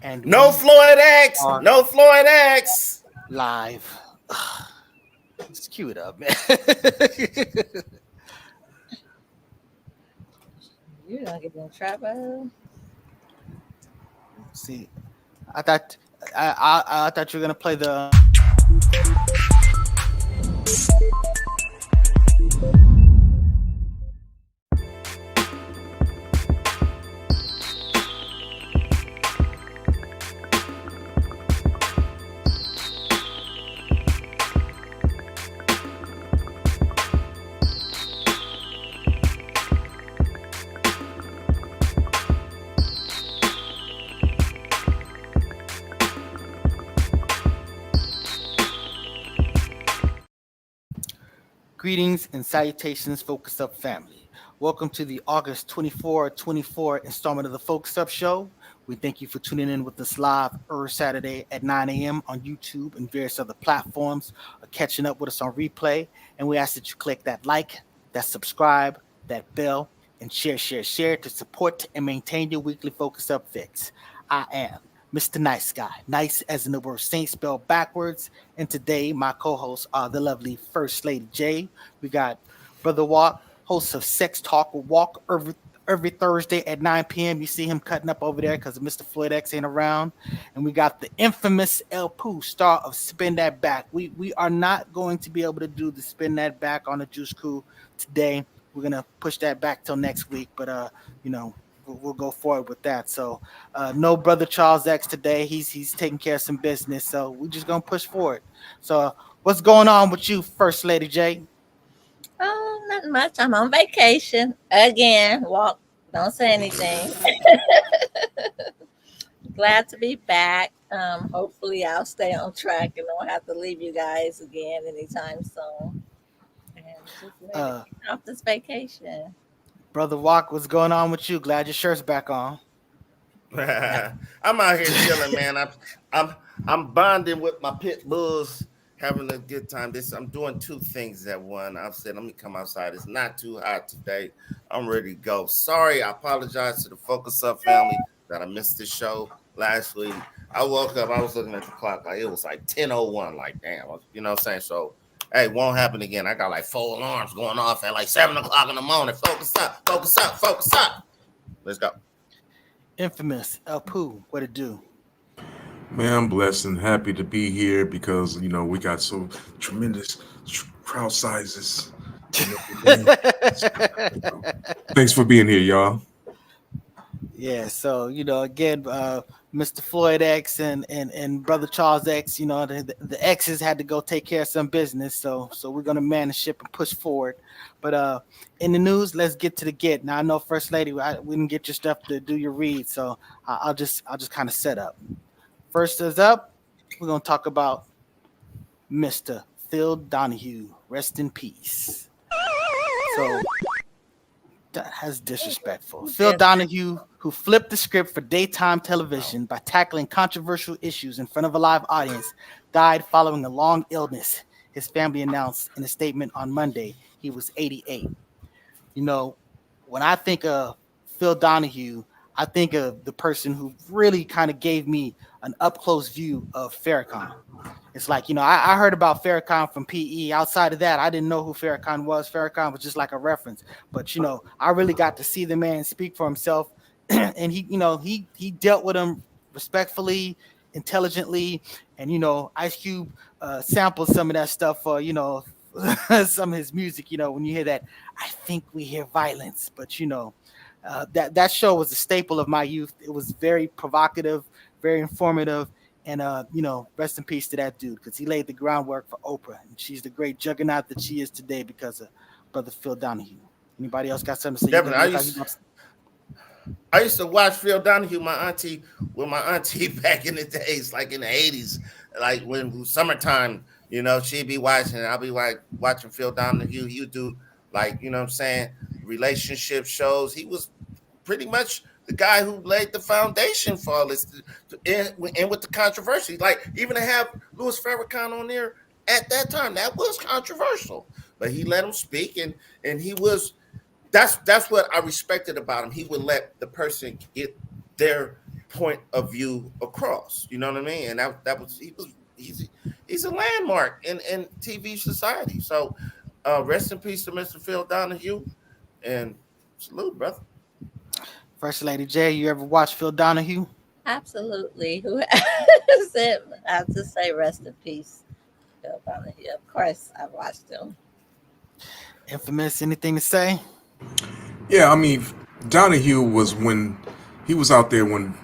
And No we Floyd X. are No Floyd X. live. Let's cue it up, man. You're gonna get in trouble. See, I thought I thought you were gonna play the. Greetings and salutations, Focus Up family. Welcome to the August 24 installment of the Focus Up Show. We thank you for tuning in with us live every Saturday at 9 a.m. on YouTube and various other platforms, or catching up with us on replay. And we ask that you click that like, that subscribe, that bell, and share to support and maintain your weekly Focus Up fix. I am Mr. Nice Guy, nice as in the word saint spelled backwards. And today, my co-hosts are the lovely First Lady J. We got Brother Walk, host of Sex Talk with Walk every Thursday at 9 p.m. You see him cutting up over there because Mr. Floyd X ain't around. And we got the infamous El Pooh, star of Spin That Back. We are not going to be able to do the Spin That Back on the Juice Crew today. We're gonna push that back till next week, but we'll go forward with that. So no brother Charles X today. He's taking care of some business, so we're just gonna push forward. So what's going on with you, First Lady J? Oh, not much. I'm on vacation again. Walk. Don't say anything. Glad to be back. Hopefully I'll stay on track and don't have to leave you guys again anytime soon. And just ready to Uh, get off this vacation. Brother Walk, what's going on with you? Glad your shirt's back on. I'm out here chilling, man. I'm I'm bonding with my pit bulls, having a good time. I'm doing two things at one. I've said let me come outside. It's not too hot today. I'm ready to go. Sorry, I apologize to the Focus Up family that I missed the show last week. I woke up, I was looking at the clock, like it was like 10:01. Like, damn, you know what I'm saying? So hey, won't happen again. I got like 4 alarms going off at like 7 o'clock in the morning. Focus up, focus up, focus up. Let's go. Infamous El Pooh, what it do? Man, I'm blessed and happy to be here because we got so tremendous crowd sizes and everything. Thanks for being here, y'all. Yeah, so again, Mr. Floyd X and Brother Charles X, the X's had to go take care of some business, so we're gonna man the ship and push forward. But in the news, let's get to the get. Now I know First Lady, we didn't get your stuff to do your read, so I'll just kind of set up. First is up, we're gonna talk about Mr. Phil Donahue, rest in peace. So that's disrespectful. Who Phil did that? Donahue, who flipped the script for daytime television by tackling controversial issues in front of a live audience, died following a long illness. His family announced in a statement on Monday he was 88. You know, when I think of Phil Donahue, I think of the person who really kind of gave me an up close view of Farrakhan. It's like, I heard about Farrakhan from PE. Outside of that, I didn't know who Farrakhan was. Farrakhan was just like a reference. But, I really got to see the man speak for himself. And he dealt with him respectfully, intelligently. And, Ice Cube sampled some of that stuff for, some of his music, when you hear that, I think we hear violence. But, that show was a staple of my youth. It was very provocative, very informative. And rest in peace to that dude because he laid the groundwork for Oprah, and she's the great juggernaut that she is today because of Brother Phil Donahue. Anybody else got something to say? You Definitely. look like you got. I used to watch Phil Donahue, my auntie back in the days, like in the 80s, like when it was summertime, she'd be watching, I'll be like watching Phil Donahue. He would do like, what I'm saying, relationship shows. He was pretty much the guy who laid the foundation for all this and with the controversy. Like even to have Louis Farrakhan on there at that time, that was controversial. But he let him speak and he was that's what I respected about him. He would let the person get their point of view across. You know what I mean? And that was he's a landmark in TV society. So rest in peace to Mr. Phil Donahue, and salute, brother. First Lady J, you ever watch Phil Donahue? Absolutely. Who said I have to say rest in peace. Bill Donahue. Of course, I watched him. Infamous, anything to say? Yeah, I mean, Donahue was when he was out there when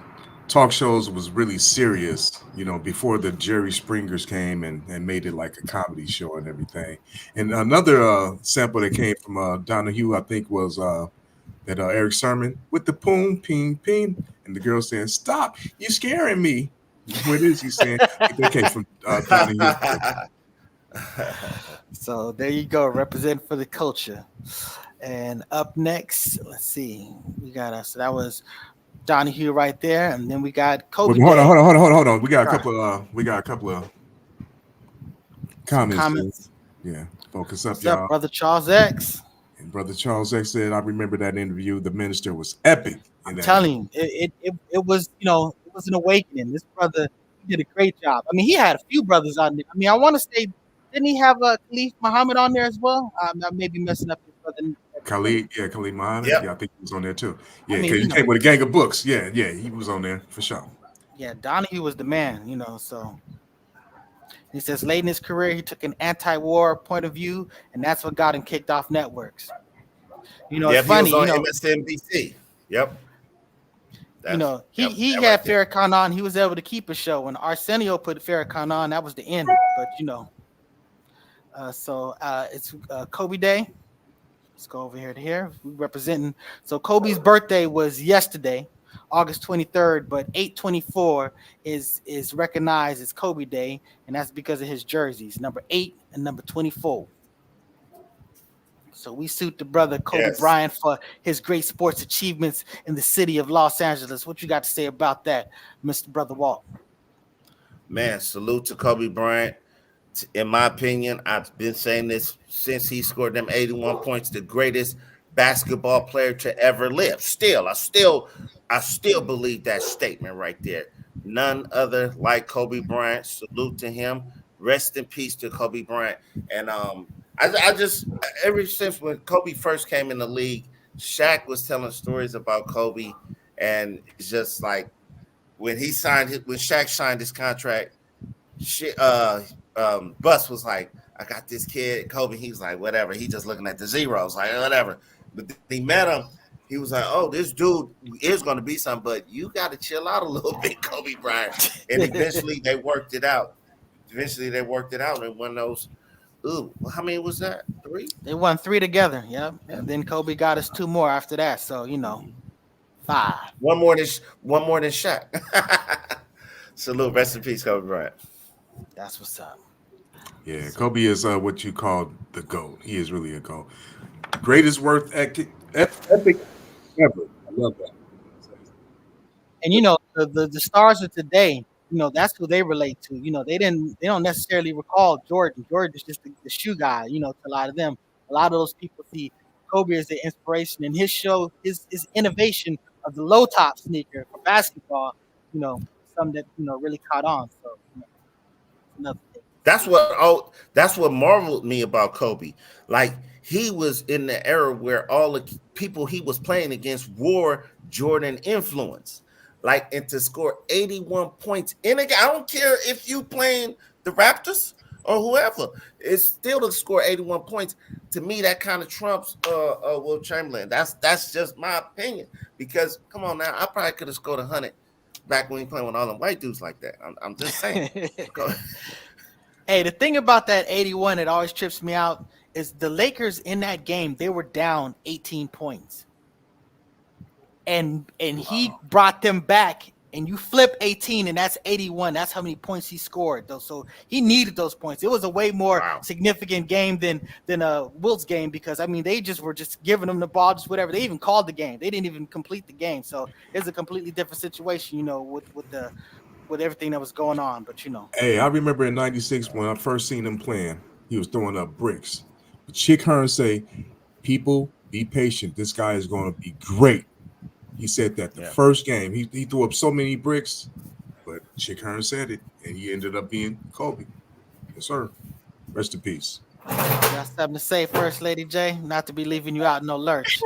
talk shows was really serious, before the Jerry Springers came and made it like a comedy show and everything. And another sample that came from Donahue, I think, was that Eric Sermon with the poom, ping, ping, and the girl saying, "Stop, you scaring me." What is he saying? I think that came from Donahue. So there you go, representing for the culture. And up next, let's see, we got us. So that was Donahue right there, and then we got Kobe. Hold on, Day. hold on. We got a Right. couple of Some comments. comments. Yeah, focus up, What's y'all. up, brother Charles X? And Brother Charles X said, "I remember that interview. The minister was epic." I'm telling you, it was, it was an awakening. This brother, he did a great job. I mean, he had a few brothers on there. I mean, I want to say, didn't he have Khalif Muhammad on there as well? I may be messing up his brother. Khalid Muhammad. Yep. Yeah, I think he was on there too. Yeah, I mean, because he came with a gang of books. Yeah, he was on there for sure. Yeah, Donahue was the man, so he says late in his career, he took an anti-war point of view, and that's what got him kicked off networks. Yep, It's funny, he was on MSNBC. Yep. He that had right there. Farrakhan on. He was able to keep a show. When Arsenio put Farrakhan on, that was the end. But so it's Kobe Day. Let's go over here to here. We representing. So Kobe's birthday was yesterday, August 23rd, but 8/24 is recognized as Kobe Day, and that's because of his jerseys, number 8 and number 24. So we suit the brother Kobe Yes. Bryant for his great sports achievements in the city of Los Angeles. What you got to say about that, Mr. Brother Walt? Man, salute to Kobe Bryant. In my opinion, I've been saying this since he scored them 81 points, the greatest basketball player to ever live. I still believe that statement right there. None other like Kobe Bryant. Salute to him. Rest in peace to Kobe Bryant. And I just ever since when Kobe first came in the league, Shaq was telling stories about Kobe, and it's just like when Shaq signed his contract, Bus was like, I got this kid, Kobe. He's like, whatever. He just looking at the zeros, like whatever. But then he met him. He was like, oh, this dude is going to be something, but you got to chill out a little bit, Kobe Bryant. And eventually they worked it out. And won those. Ooh, how many was that? 3? They won 3 together. Yep. And then Kobe got us 2 more after that. So 5. One more than Shaq. Salute, rest in peace, Kobe Bryant. That's what's up. Yeah, Kobe is what you call the GOAT. He is really a GOAT. Greatest work epic ever. I love that. And the stars of today, that's who they relate to. They don't necessarily recall Jordan. Jordan is just the shoe guy. To a lot of them, a lot of those people see Kobe as the inspiration, and his show, his innovation of the low top sneaker for basketball. Something that really caught on. So another thing. That's what marveled me about Kobe. Like he was in the era where all the people he was playing against wore Jordan influence. Like, and to score 81 points in a game, I don't care if you playing the Raptors or whoever, it's still to score 81 points. To me, that kind of trumps Will Chamberlain. That's just my opinion. Because come on now, I probably could have scored 100 back when he playing with all them white dudes like that. I'm just saying. Hey, the thing about that 81 that always trips me out is the Lakers in that game, they were down 18 points. And he brought them back, and you flip 18, and that's 81. That's how many points he scored, though. So he needed those points. It was a way more significant game than Wilt's game, because they were just giving him the ball, just whatever. They even called the game. They didn't even complete the game. So it's a completely different situation, with everything that was going on. But Hey, I remember in '96 when I first seen him playing, he was throwing up bricks. But Chick Hearn say, "People, be patient. This guy is going to be great." He said that the Yeah. first game he threw up so many bricks, but Chick Hearn said it, and he ended up being Kobe. Yes, sir. Rest in peace. You got something to say, First Lady J? Not to be leaving you out in no lurch.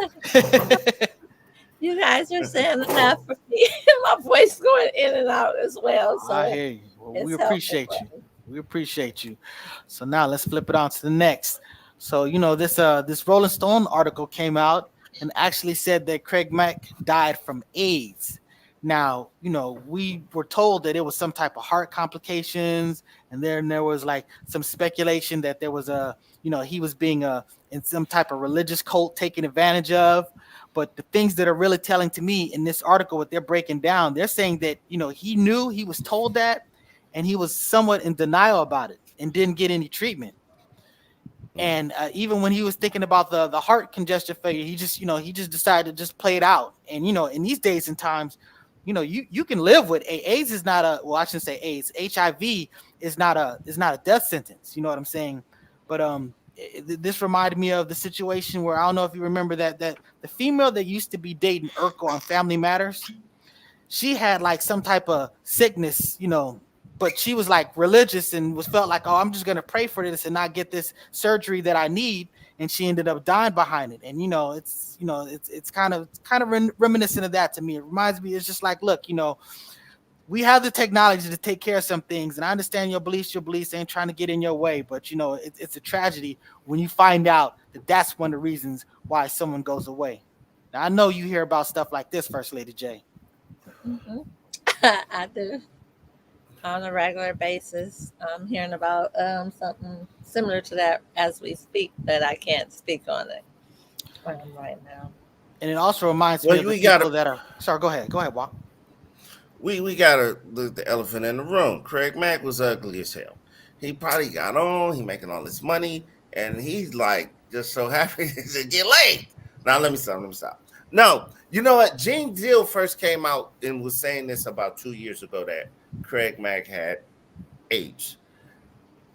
You guys are saying enough for me. My voice going in and out as well, so I hear you. Well, we it's helpful appreciate for you. me. We appreciate you. So now let's flip it on to the next. So this Rolling Stone article came out and actually said that Craig Mack died from AIDS. Now, we were told that it was some type of heart complications, and then there was like some speculation that there was he was being in some type of religious cult taken advantage of. But the things that are really telling to me in this article, what they're breaking down, they're saying that he knew, he was told that, and he was somewhat in denial about it and didn't get any treatment. Mm. And even when he was thinking about the heart congestion failure, he just decided to just play it out. And in these days and times, you can live with AIDS is not a, well, I shouldn't say AIDS, HIV is not a death sentence. You know what I'm saying? But this reminded me of the situation where, I don't know if you remember that the female that used to be dating Urkel on Family Matters, she had like some type of sickness, but she was like religious and was felt like, oh, I'm just gonna pray for this and not get this surgery that I need, and she ended up dying behind it. And it's kind of reminiscent of that to me. It reminds me, it's just like, look, we have the technology to take care of some things, and I understand your beliefs ain't trying to get in your way, but it's a tragedy when you find out that that's one of the reasons why someone goes away. Now I know you hear about stuff like this, First Lady J. Hmm. I do on a regular basis. I'm hearing about something similar to that as we speak, but I can't speak on it right now. And it also reminds me Well, of the we got people to that are sorry. Go ahead, Walk. we got to look the elephant in the room. Craig Mack was ugly as hell. He probably got on. He making all this money, and he's like just so happy to get laid. Now let me stop. Let me stop. No, you know what? Gene Deal first came out and was saying this about 2 years ago that Craig Mack had AIDS.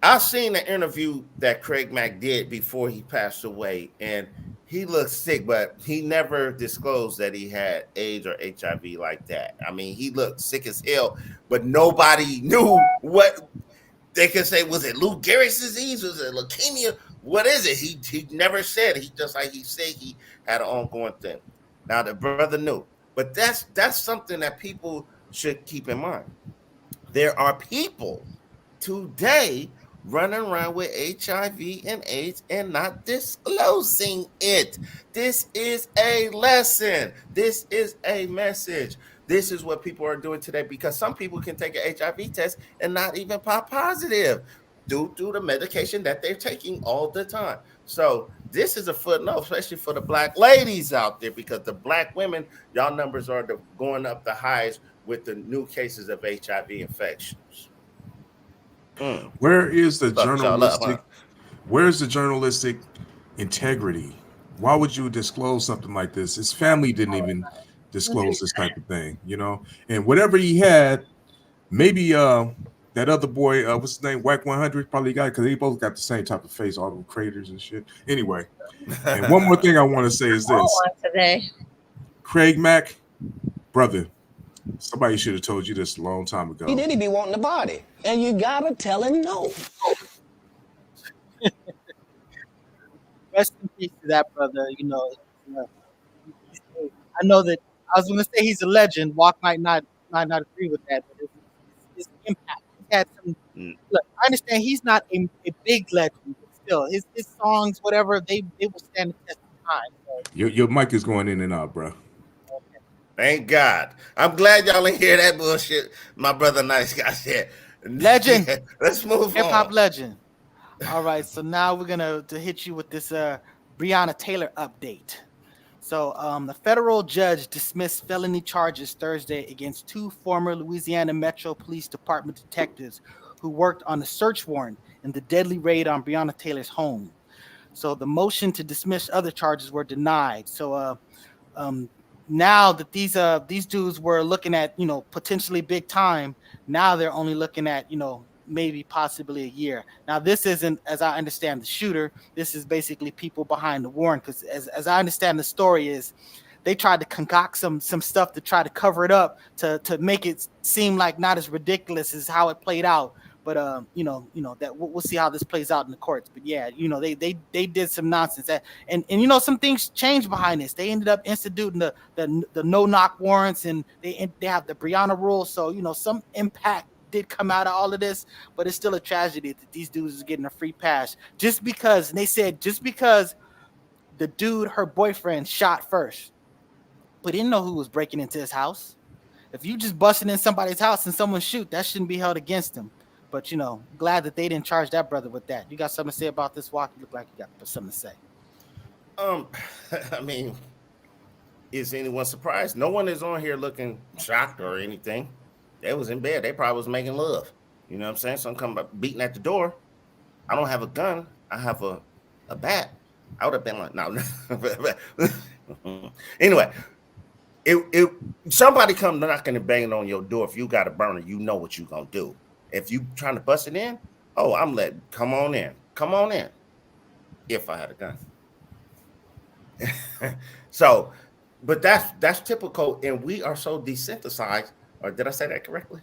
I've seen the interview that Craig Mack did before he passed away, and he looked sick, but he never disclosed that he had AIDS or HIV like that. I mean, he looked sick as hell, but nobody knew what they could say. Was it Lou Gehrig's disease? Was it leukemia? What is it? He never said. He just like he said he had an ongoing thing. Now the brother knew, but that's something that people should keep in mind. There are people today running around with HIV and AIDS and not disclosing it. This is a lesson. This is a message. This is what people are doing today because some people can take an HIV test and not even pop positive due to the medication that they're taking all the time. So this is a footnote, especially for the black ladies out there, because the black women, y'all numbers are going up the highest with the new cases of HIV infections. Mm. Where is the Fucked y'all up, huh? journalistic? Where's the journalistic integrity? Why would you disclose something like this? His family didn't even disclose this type of thing, And whatever he had, maybe that other boy, what's his name, Whack 100, probably got, because they both got the same type of face, all the craters and shit. Anyway, and one more thing I want to say is On this: one today. Craig Mack, brother, somebody should have told you this a long time He ago. did. He be wanting the body. And you gotta tell him no. Rest in peace to that brother. Uh, I know that I was going to say he's a legend. Walk might not agree with that, but his impact. He had some. Mm. Look, I understand he's not a big legend, but still, his songs, whatever, they will stand the test of time. So, Your mic is going in and out, bro. okay. Thank God. I'm glad y'all didn't hear that bullshit. My brother Nice Guy said. Legend, Yeah, let's move hip hop on. legend. All right, so now we're gonna to hit you with this Breonna Taylor update. So, the federal judge dismissed felony charges Thursday against two former Louisiana Metro Police Department detectives who worked on a search warrant in the deadly raid on Breonna Taylor's home. So, the motion to dismiss other charges were denied. So, um, now that these dudes were looking at potentially big time, now they're only looking at maybe possibly a year. Now this isn't, as I understand the shooter, this is basically people behind the warrant, because as I understand the story is they tried to concoct some stuff to try to cover it up to make it seem like not as ridiculous as how it played out. But that we'll see how this plays out in the courts. But yeah, they did some nonsense. And some things changed behind this. They ended up instituting the no knock warrants, and they have the Brianna rule. So some impact did come out of all of this, but it's still a tragedy that these dudes is getting a free pass just because. And they said just because the dude, her boyfriend, shot first, but didn't know who was breaking into his house. If you just busting in somebody's house and someone shoot, that shouldn't be held against them. But glad that they didn't charge that brother with that. You got something to say about this, Walk? You look like you got something to say. Um, I mean, is anyone surprised? No one is on here looking shocked or anything. They was in bed. They probably was making love. You know what I'm saying? Some come beating at the door. I don't have a gun. I have a bat. I would have been like, no. Anyway, it somebody come knocking and banging on your door. If you got a burner, you know what you gonna do. If you trying to bust it in, oh, I'm letting come on in. If I had a gun. So, but that's typical, and we are so desensitized. Or did I say that correctly?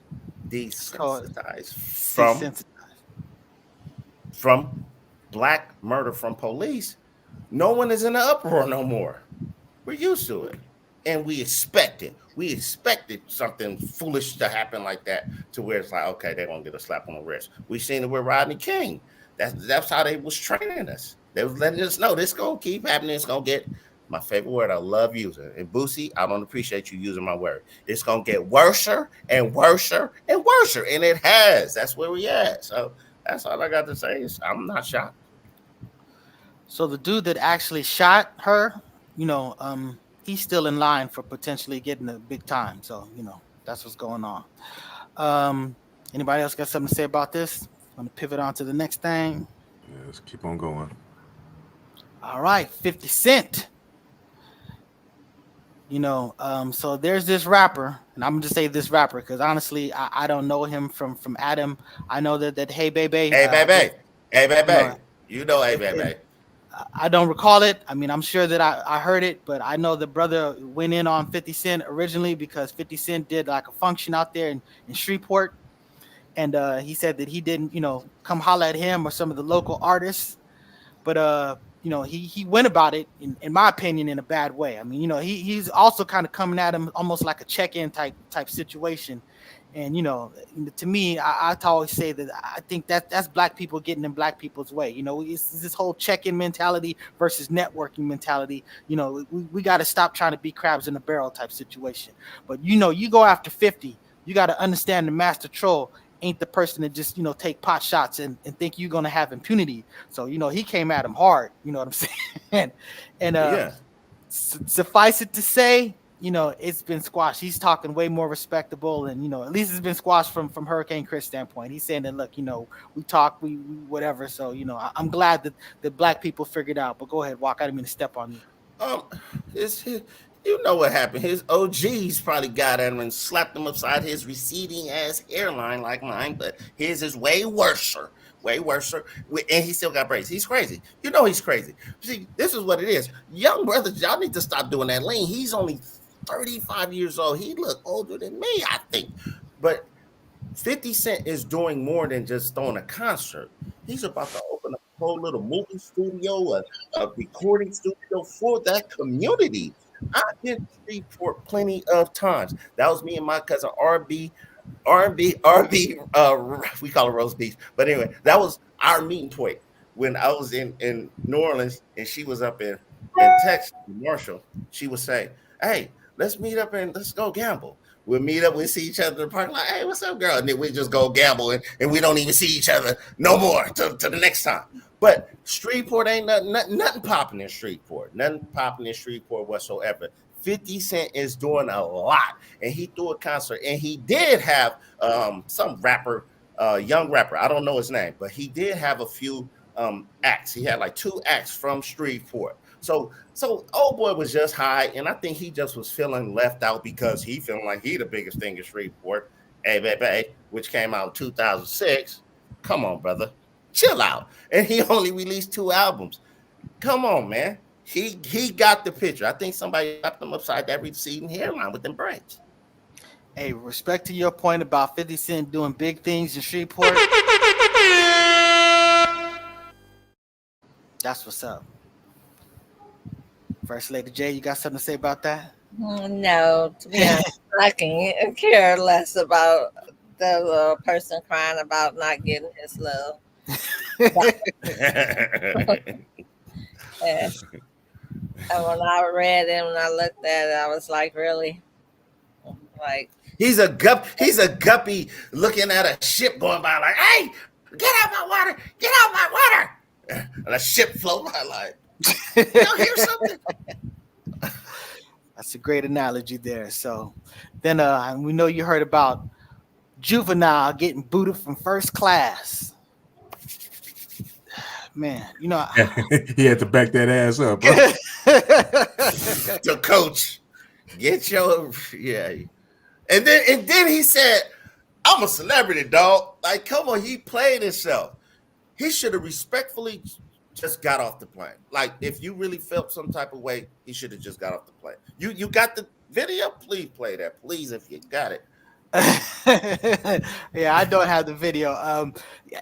Desensitized from black murder from police. No one is in an uproar no more. We're used to it, and we expect it. We expected something foolish to happen like that, to where it's like, okay, they're gonna get a slap on the wrist. We seen it with Rodney King. That's how they was training us. They was letting us know this gonna keep happening. It's gonna get, my favorite word I love using. And Boosie, I don't appreciate you using my word. It's gonna get worser and worser and worser, and it has. That's where we at. So that's all I got to say. I'm not shocked. So the dude that actually shot her, he's still in line for potentially getting a big time. So that's what's going on. Anybody else got something to say about this? I'm gonna pivot on to the next thing. Yeah, let's keep on going. All right, 50 Cent. So there's this rapper, and I'm gonna just say this rapper because honestly, I don't know him from Adam. I know that Hey Baby. Hey baby. Hey baby. Hey if, baby. I don't recall it. I mean, I'm sure that I heard it, but I know the brother went in on 50 Cent originally because 50 Cent did like a function out there in Shreveport, and he said that he didn't, come holler at him or some of the local artists, but he went about it in my opinion in a bad way. I mean, he's also kind of coming at him almost like a check-in type situation. And to me, I always say that I think that's black people getting in black people's way. It's this whole check-in mentality versus networking mentality. We got to stop trying to be crabs in a barrel type situation. But you go after 50, you got to understand the master troll ain't the person to just take pot shots and think you're gonna have impunity. So he came at him hard. You know what I'm saying? And Yeah. suffice it to say, it's been squashed. He's talking way more respectable, and at least it's been squashed from Hurricane Chris standpoint. He's saying that look, we talk, we whatever. So I'm glad that black people figured out. But go ahead, Walk. I didn't mean to step on you. It's you know what happened. His OGs probably got at him and slapped him upside his receding ass hairline like mine, but his is way worser. Way worse. And he still got braids. He's crazy. He's crazy. See, this is what it is. Young brothers, y'all need to stop doing that lean. He's only 35 years old. He look older than me, I think. But 50 Cent is doing more than just throwing a concert. He's about to open a whole little movie studio, a recording studio for that community. I've been to Shreveport plenty of times. That was me and my cousin RB, we call it roast beef. But anyway, that was our meeting point when I was in New Orleans and she was up in Texas, Marshall. She would say, hey, let's meet up and let's go gamble. We'll meet up, we'll see each other in the parking lot. Hey, what's up, girl? And then we just go gamble and we don't even see each other no more to the next time. But Shreveport ain't nothing popping in Shreveport. Nothing popping in Shreveport whatsoever. 50 Cent is doing a lot. And he threw a concert. And he did have some rapper, young rapper. I don't know his name. But he did have a few acts. He had like 2 acts from Shreveport. So old boy was just high, and I think he just was feeling left out because he feeling like he the biggest thing in Shreveport. Hey, baby, which came out in 2006. Come on, brother. Chill out. And he only released 2 albums. Come on, man. He got the picture. I think somebody slapped him upside that receding hairline with them braids. Hey, respect to your point about 50 Cent doing big things in Shreveport. That's what's up. First Lady J, you got something to say about that? No, to be honest, I can care less about the little person crying about not getting his love. Yeah. And when I read it, when I looked at it, I was like, really? Like, He's a guppy looking at a ship going by like, hey, get out my water, get out my water. And a ship floating by like, you don't hear something? That's a great analogy there. So then we know you heard about Juvenile getting booted from first class. Man, you know He had to back that ass up, bro. The coach, get your And then he said, I'm a celebrity, dog. Like, come on, he played himself. He should have respectfully just got off the plane. Like, if you really felt some type of way, he should have just got off the plane. You got the video? Please play that, please, if you got it. Yeah, I don't have the video.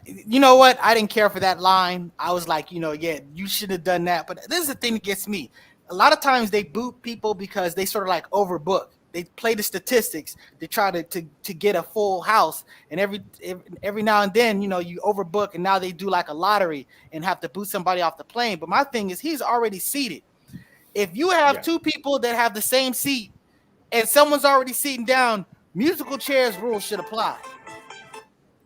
You know what? I didn't care for that line. I was like, yeah, you should have done that. But this is the thing that gets me. A lot of times they boot people because they sort of like overbook. They play the statistics. They try to get a full house, and every now and then, you overbook, and now they do like a lottery and have to boot somebody off the plane. But my thing is, he's already seated. If you have two people that have the same seat, and someone's already sitting down, musical chairs rules should apply.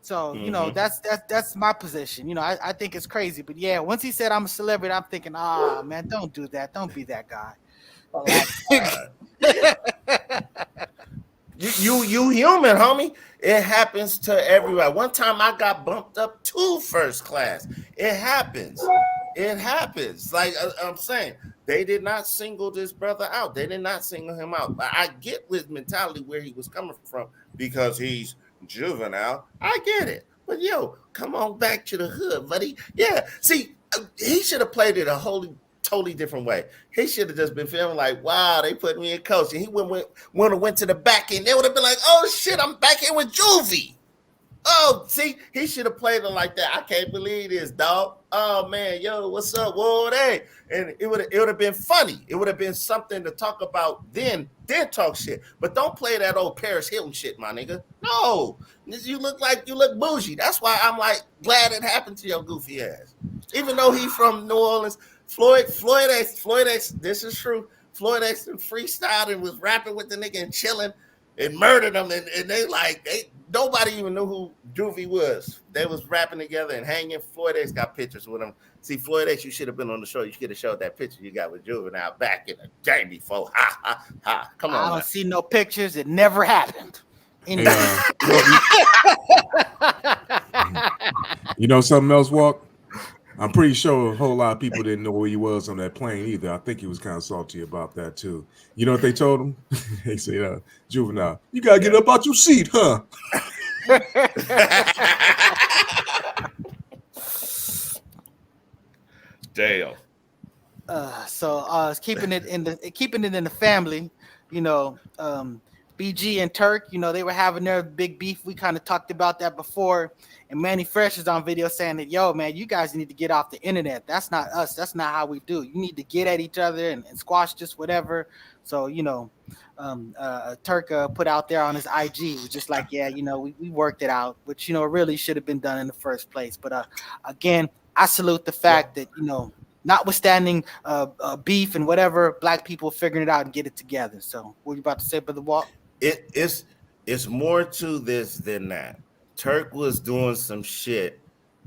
So, that's my position. I think it's crazy. But yeah, once he said I'm a celebrity, I'm thinking, man, don't do that. Don't be that guy. You human, homie. It happens to everybody. One time I got bumped up to first class. It happens. Like I'm saying, they did not single this brother out. They did not single him out. I get his mentality where he was coming from because he's juvenile. I get it. But come on back to the hood, buddy. Yeah. See, he should have played it totally different way. He should have just been feeling like, wow, they put me in coach. And he went to the back end. They would have been like, oh shit, I'm back here with Juvie. Oh, see, he should have played it like that. I can't believe this, dog. Oh man, yo, what's up? Whoa, hey. And it would have been funny. It would have been something to talk about then talk shit. But don't play that old Paris Hilton shit, my nigga. No. You look bougie. That's why I'm like glad it happened to your goofy ass. Even though he's from New Orleans, Floyd X, this is true. Floyd X freestyled and was rapping with the nigga and chilling and murdered him. And nobody even knew who Juvie was. They was rapping together and hanging. Floyd X got pictures with him. See, Floyd X, you should have been on the show. You should have showed that picture you got with Juvenile back in the day before. Ha, ha, ha. Come on. I don't see no pictures. It never happened. Hey, you know something else, Walk? I'm pretty sure a whole lot of people didn't know where he was on that plane either. I think he was kind of salty about that too. You know what they told him? They said, Juvenile, you got to get up out your seat, huh? Damn. So keeping it in the family, BG and Turk, they were having their big beef. We kind of talked about that before. And Manny Fresh is on video saying that, yo, man, you guys need to get off the internet. That's not us. That's not how we do. You need to get at each other and squash just whatever. So, Turk put out there on his IG was just like, yeah, we worked it out, which, really should have been done in the first place. But again, I salute the fact that, notwithstanding beef and whatever, black people figuring it out and get it together. So what are you about to say, Brother Walt? It's more to this than that. Turk was doing some shit,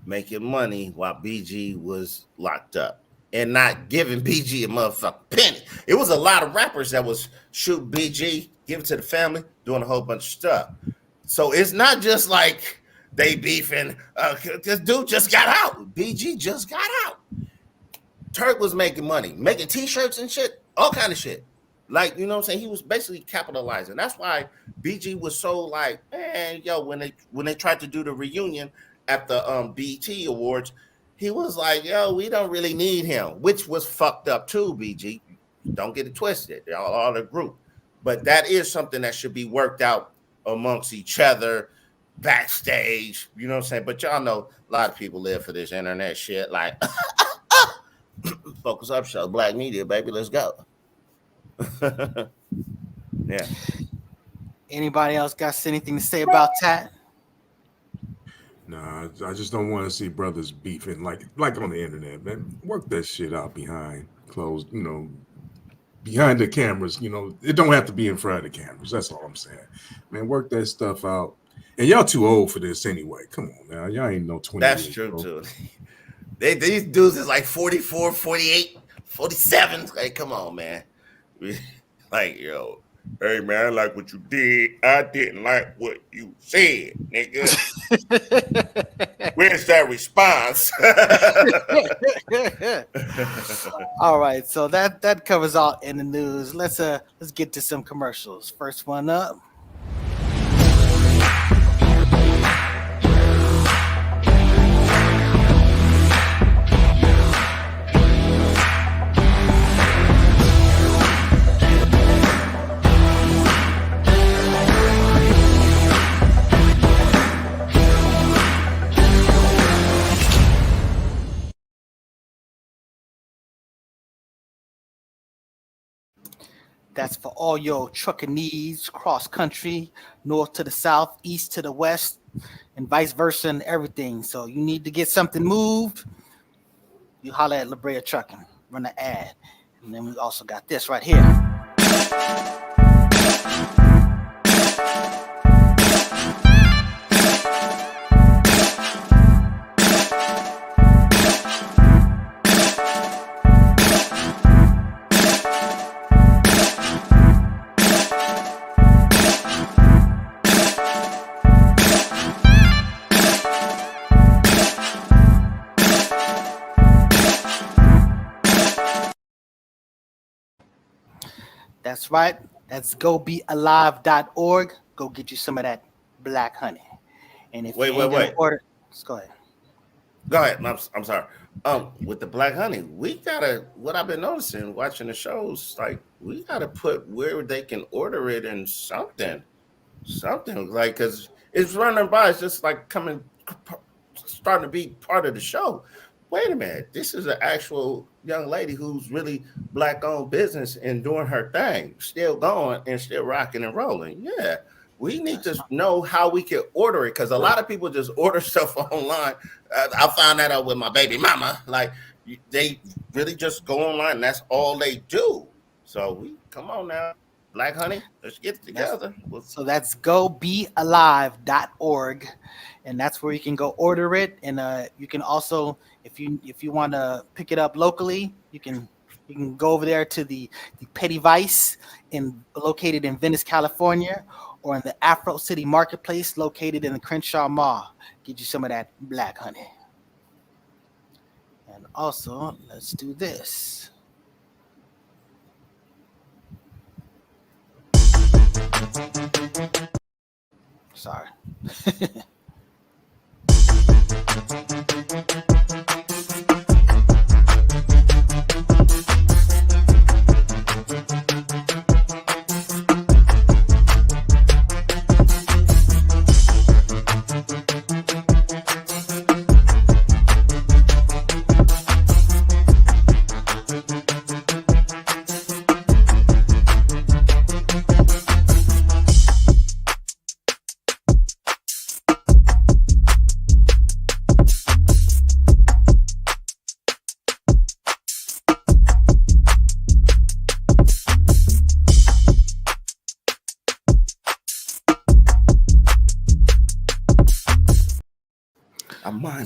making money while BG was locked up and not giving BG a motherfucking penny. It was a lot of rappers that was shoot BG, give it to the family, doing a whole bunch of stuff. So it's not just like they beefing. This dude just got out. BG just got out. Turk was making money, making t-shirts and shit, all kind of shit. Like, you know what I'm saying? He was basically capitalizing. That's why BG was so like, man, yo, when they tried to do the reunion at the BET Awards, he was like, yo, we don't really need him, which was fucked up too, BG. Don't get it twisted. Y'all are the group. But that is something that should be worked out amongst each other backstage. You know what I'm saying? But y'all know a lot of people live for this internet shit. Like, Focus Up Show, Black Media, baby, let's go. Yeah. Anybody else got anything to say about that? Nah, I just don't want to see brothers beefing like on the internet, man. Work that shit out behind closed, behind the cameras. It don't have to be in front of the cameras. That's all I'm saying, man. Work that stuff out. And y'all too old for this anyway. Come on now, y'all ain't no 20. That's true too. These dudes is like 44, 48, 47. Like, come on, man. Like, yo, hey man, I like what you did. I didn't like what you said, nigga. Where's that response? All right, so that covers all in the news. Let's get to some commercials. First one up. That's for all your trucking needs, cross country, north to the south, east to the west, and vice versa, and everything. So you need to get something moved, you holler at La Brea Trucking, run an ad. And then we also got this right here. That's right. That's gobealive.org. Go get you some of that black honey. And if Wait. order, let's go ahead. Go ahead. I'm sorry. With the black honey, we gotta. What I've been noticing watching the shows, like we gotta put where they can order it in something like because it's running by. It's just like starting to be part of the show. Wait a minute, this is an actual young lady who's really black-owned business and doing her thing, still going and still rocking and rolling. Yeah, we need to know how we can order it because a lot of people just order stuff online. I found that out with my baby mama. Like they really just go online and that's all they do. So we come on now, Black Honey, let's get it together. So that's gobealive.org, and that's where you can go order it. And you can also, if you want to pick it up locally, you can go over there to the Petty Vice located in Venice, California, or in the Afro City Marketplace located in the Crenshaw Mall. Get you some of that black honey. And also, let's do this. Sorry.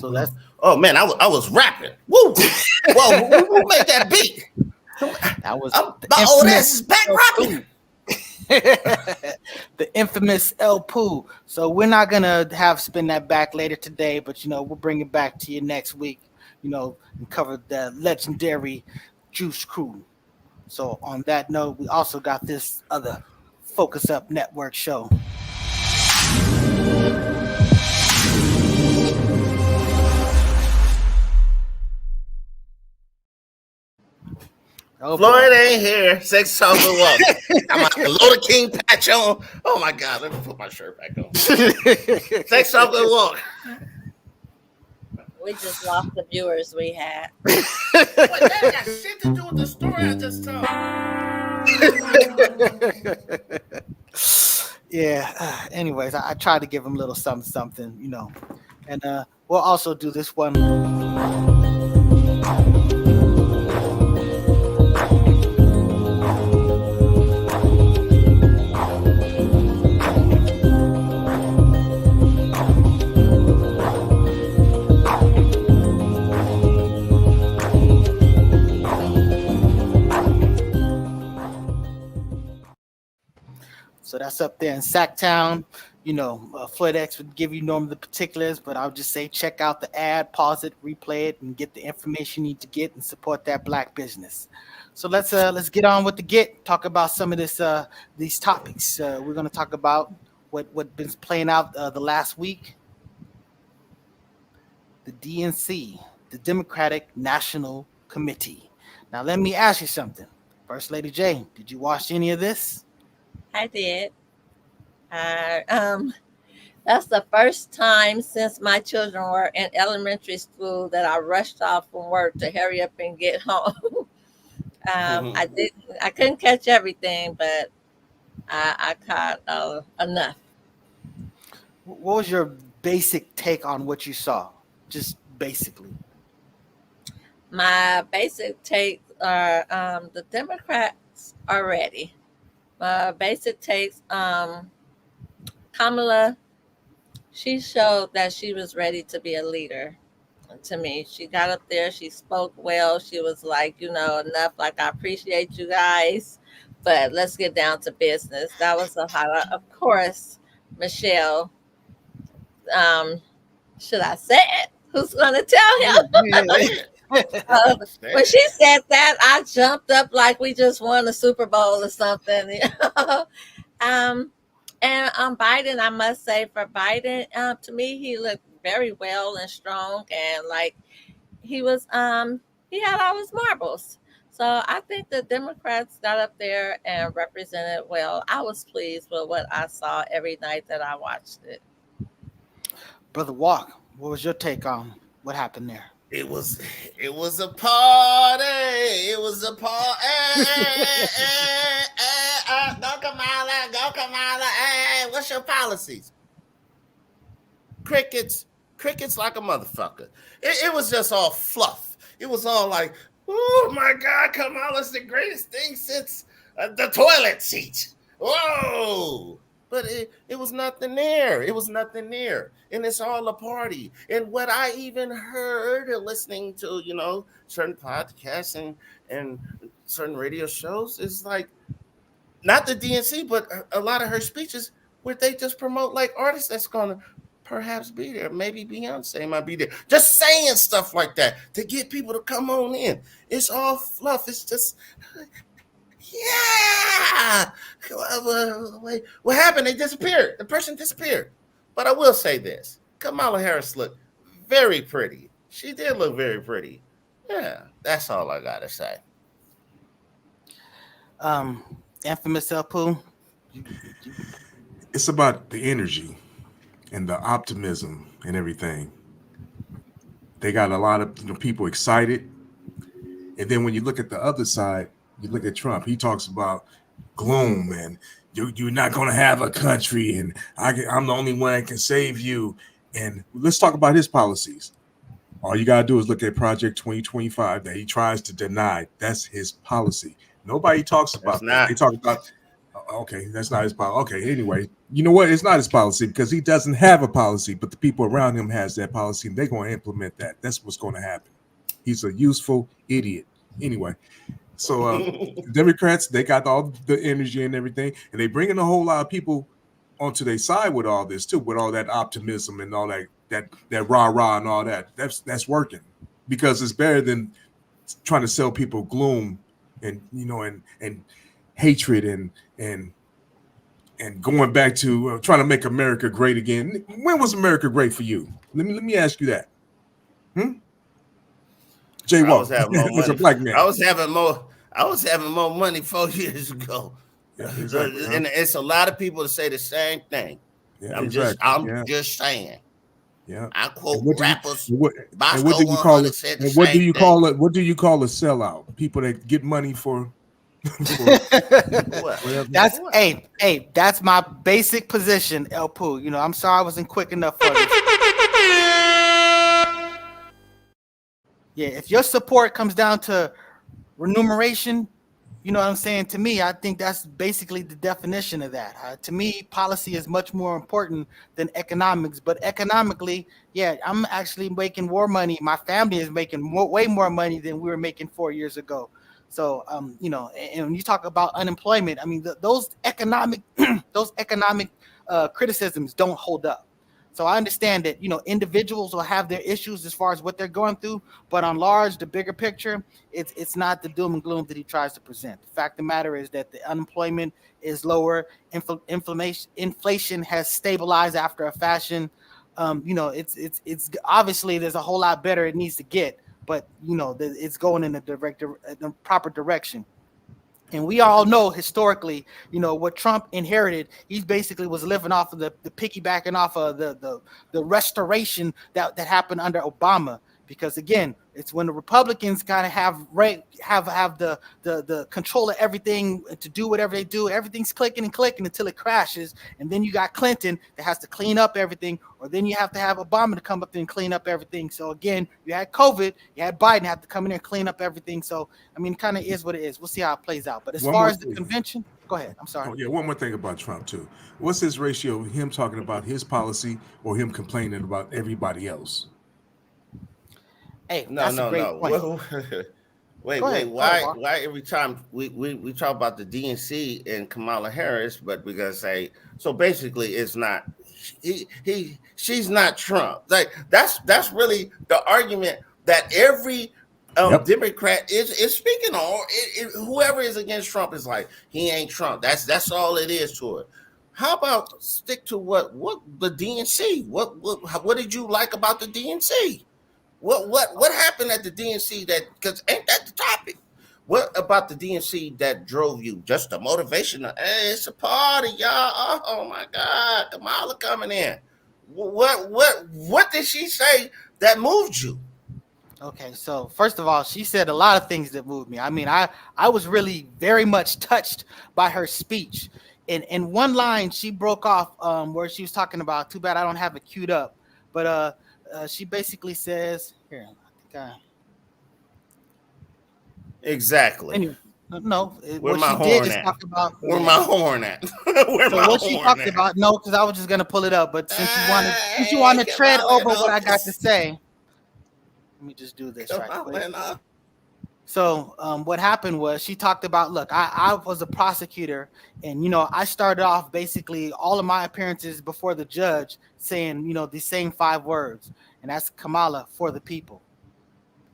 So that's oh man, I was rapping. Woo! Whoa, who made that beat? That was my old ass is back rapping. The infamous El Poo. So we're not gonna have spin that back later today, but we'll bring it back to you next week. And cover the legendary Juice Crew. So on that note, we also got this other Focus Up Network show. Oh, Floyd boy. ain't here. Sex talk with Walter. I'm like a Lord King patch on. Oh my God, let me put my shirt back on. Sex talk with Walter. We just lost the viewers we had. What that got shit to do with the story I just told? Yeah. Anyways, I tried to give him a little something, and we'll also do this one. So that's up there in Sacktown. Floyd X would give you normally the particulars, but I'll just say check out the ad, pause it, replay it, and get the information you need to get and support that black business. So let's get on with talk about some of these topics. We're going to talk about what been playing out the last week. The DNC, the Democratic National Committee. Now let me ask you something, First Lady Jane. Did you watch any of this? I did. That's the first time since my children were in elementary school that I rushed off from work to hurry up and get home. I couldn't catch everything, but I caught enough. What was your basic take on what you saw? Just basically. My basic takes are the Democrats are ready. My basic takes, Kamala, she showed that she was ready to be a leader. To me, she got up there, she spoke well, she was like, enough, like, I appreciate you guys, but let's get down to business. That was a highlight. Of course, Michelle, should I say it? Who's going to tell him? When she said that, I jumped up like we just won a Super Bowl or something. And Biden, I must say, for Biden, to me, he looked very well and strong, and like he was, he had all his marbles. So I think the Democrats got up there and represented well. I was pleased with what I saw every night that I watched it. Brother Walk, what was your take on what happened there? It was a party. It was a party. Go Kamala, go Kamala. What's your policies? Crickets like a motherfucker. It was just all fluff. It was all like, oh my God, Kamala's the greatest thing since the toilet seat. Whoa. But it was nothing there. It was nothing there. And it's all a party. And what I even heard listening to, certain podcasts and certain radio shows is like, not the DNC, but a lot of her speeches where they just promote like artists that's going to perhaps be there. Maybe Beyonce might be there. Just saying stuff like that to get people to come on in. It's all fluff. It's just... Yeah. What happened? They disappeared. The person disappeared. But I will say this. Kamala Harris looked very pretty. She did look very pretty. Yeah, that's all I got to say. Infamous El Poo. It's about the energy and the optimism and everything. They got a lot of people excited. And then when you look at the other side, you look at Trump, he talks about gloom and you're not going to have a country and I'm the only one that can save you. And let's talk about his policies. All you got to do is look at Project 2025 that he tries to deny. That's his policy. Nobody talks about that. They talk about, okay, that's not his policy. Okay, anyway, you know what? It's not his policy because he doesn't have a policy, but the people around him has that policy and they're going to implement that. That's what's going to happen. He's a useful idiot. Anyway. So the Democrats, they got all the energy and everything, and they bring in a whole lot of people onto their side with all this too, with all that optimism and all that rah-rah and all that. That's working because it's better than trying to sell people gloom and and hatred and going back to trying to make America great again. When was America great for you? Let me ask you that. Jay Walk was a black man. I was having more I was having more money 4 years ago. Yeah, exactly. Huh? And it's a lot of people that say the same thing. Yeah, exactly. I'm Yeah, just saying. yeah. I And quote what do you rappers. and what and what Bosco do you call 100 it? said the And what do same you thing. call it? What do you call a sellout? People that get money for for What? whatever. That's What? hey, that's my basic position, El Poo. You know, I'm sorry I wasn't quick enough for this. Yeah, if your support comes down to remuneration, you know what I'm saying? To me, I think that's basically the definition of that. To me, policy is much more important than economics. But economically, yeah, I'm actually making more money. My family is making way more money than we were making 4 years ago. So, you know, and when you talk about unemployment, I mean, those economic those economic criticisms don't hold up. So I understand that you know individuals will have their issues as far as what they're going through, but on large, the bigger picture, it's not the doom and gloom that he tries to present. The fact of the matter is that the unemployment is lower, inflation has stabilized after a fashion. You know, it's obviously there's a whole lot better it needs to get, but you know it's going in the proper direction. And we all know historically, you know, what Trump inherited, he basically was living off of the piggybacking off of the restoration that happened under Obama. Because again, it's when the Republicans kind of have the control of everything to do whatever they do. Everything's clicking and clicking until it crashes, and then you got Clinton that has to clean up everything, or then you have to have Obama to come up and clean up everything. So again, you had COVID, you had Biden have to come in and clean up everything. So I mean, it kind of is what it is. We'll see how it plays out. But as One far more as the thing. convention, go ahead. I'm sorry. Oh yeah, one more thing about Trump too. What's his ratio of him talking about his policy or him complaining about everybody else? Hey, No, that's a no, great no. point. Wait, Go wait. ahead. Go ahead, Var. Why every time we talk about the DNC and Kamala Harris, but we gotta say so basically it's not she's not Trump. Like that's really the argument that every Yep. Democrat is speaking on. Whoever is against Trump is like he ain't Trump. That's all it is to it. How about stick to what the DNC? What did you like about the DNC? What happened at the DNC that because ain't that the topic? What about the DNC that drove you? Just the motivation? Hey, it's a party, y'all. Oh my God, Kamala coming in. What did she say that moved you? Okay, so first of all, she said a lot of things that moved me. I mean, I was really very much touched by her speech. In one line, she broke off where she was talking about. Too bad I don't have it queued up, but she basically says here. I think Exactly. anyway, no, Where what my she did horn is at? talk about Where yeah. my horn at? Where So my what she horn talked at? about, no, because I was just gonna pull it up, but since you want Hey, to tread Kamala in over what I got to office. say, let me just do this right quick. Kamala in office. So what happened was she talked about, look, I was a prosecutor, and you know I started off basically all of my appearances before the judge saying you know the same 5 words, and that's Kamala for the people.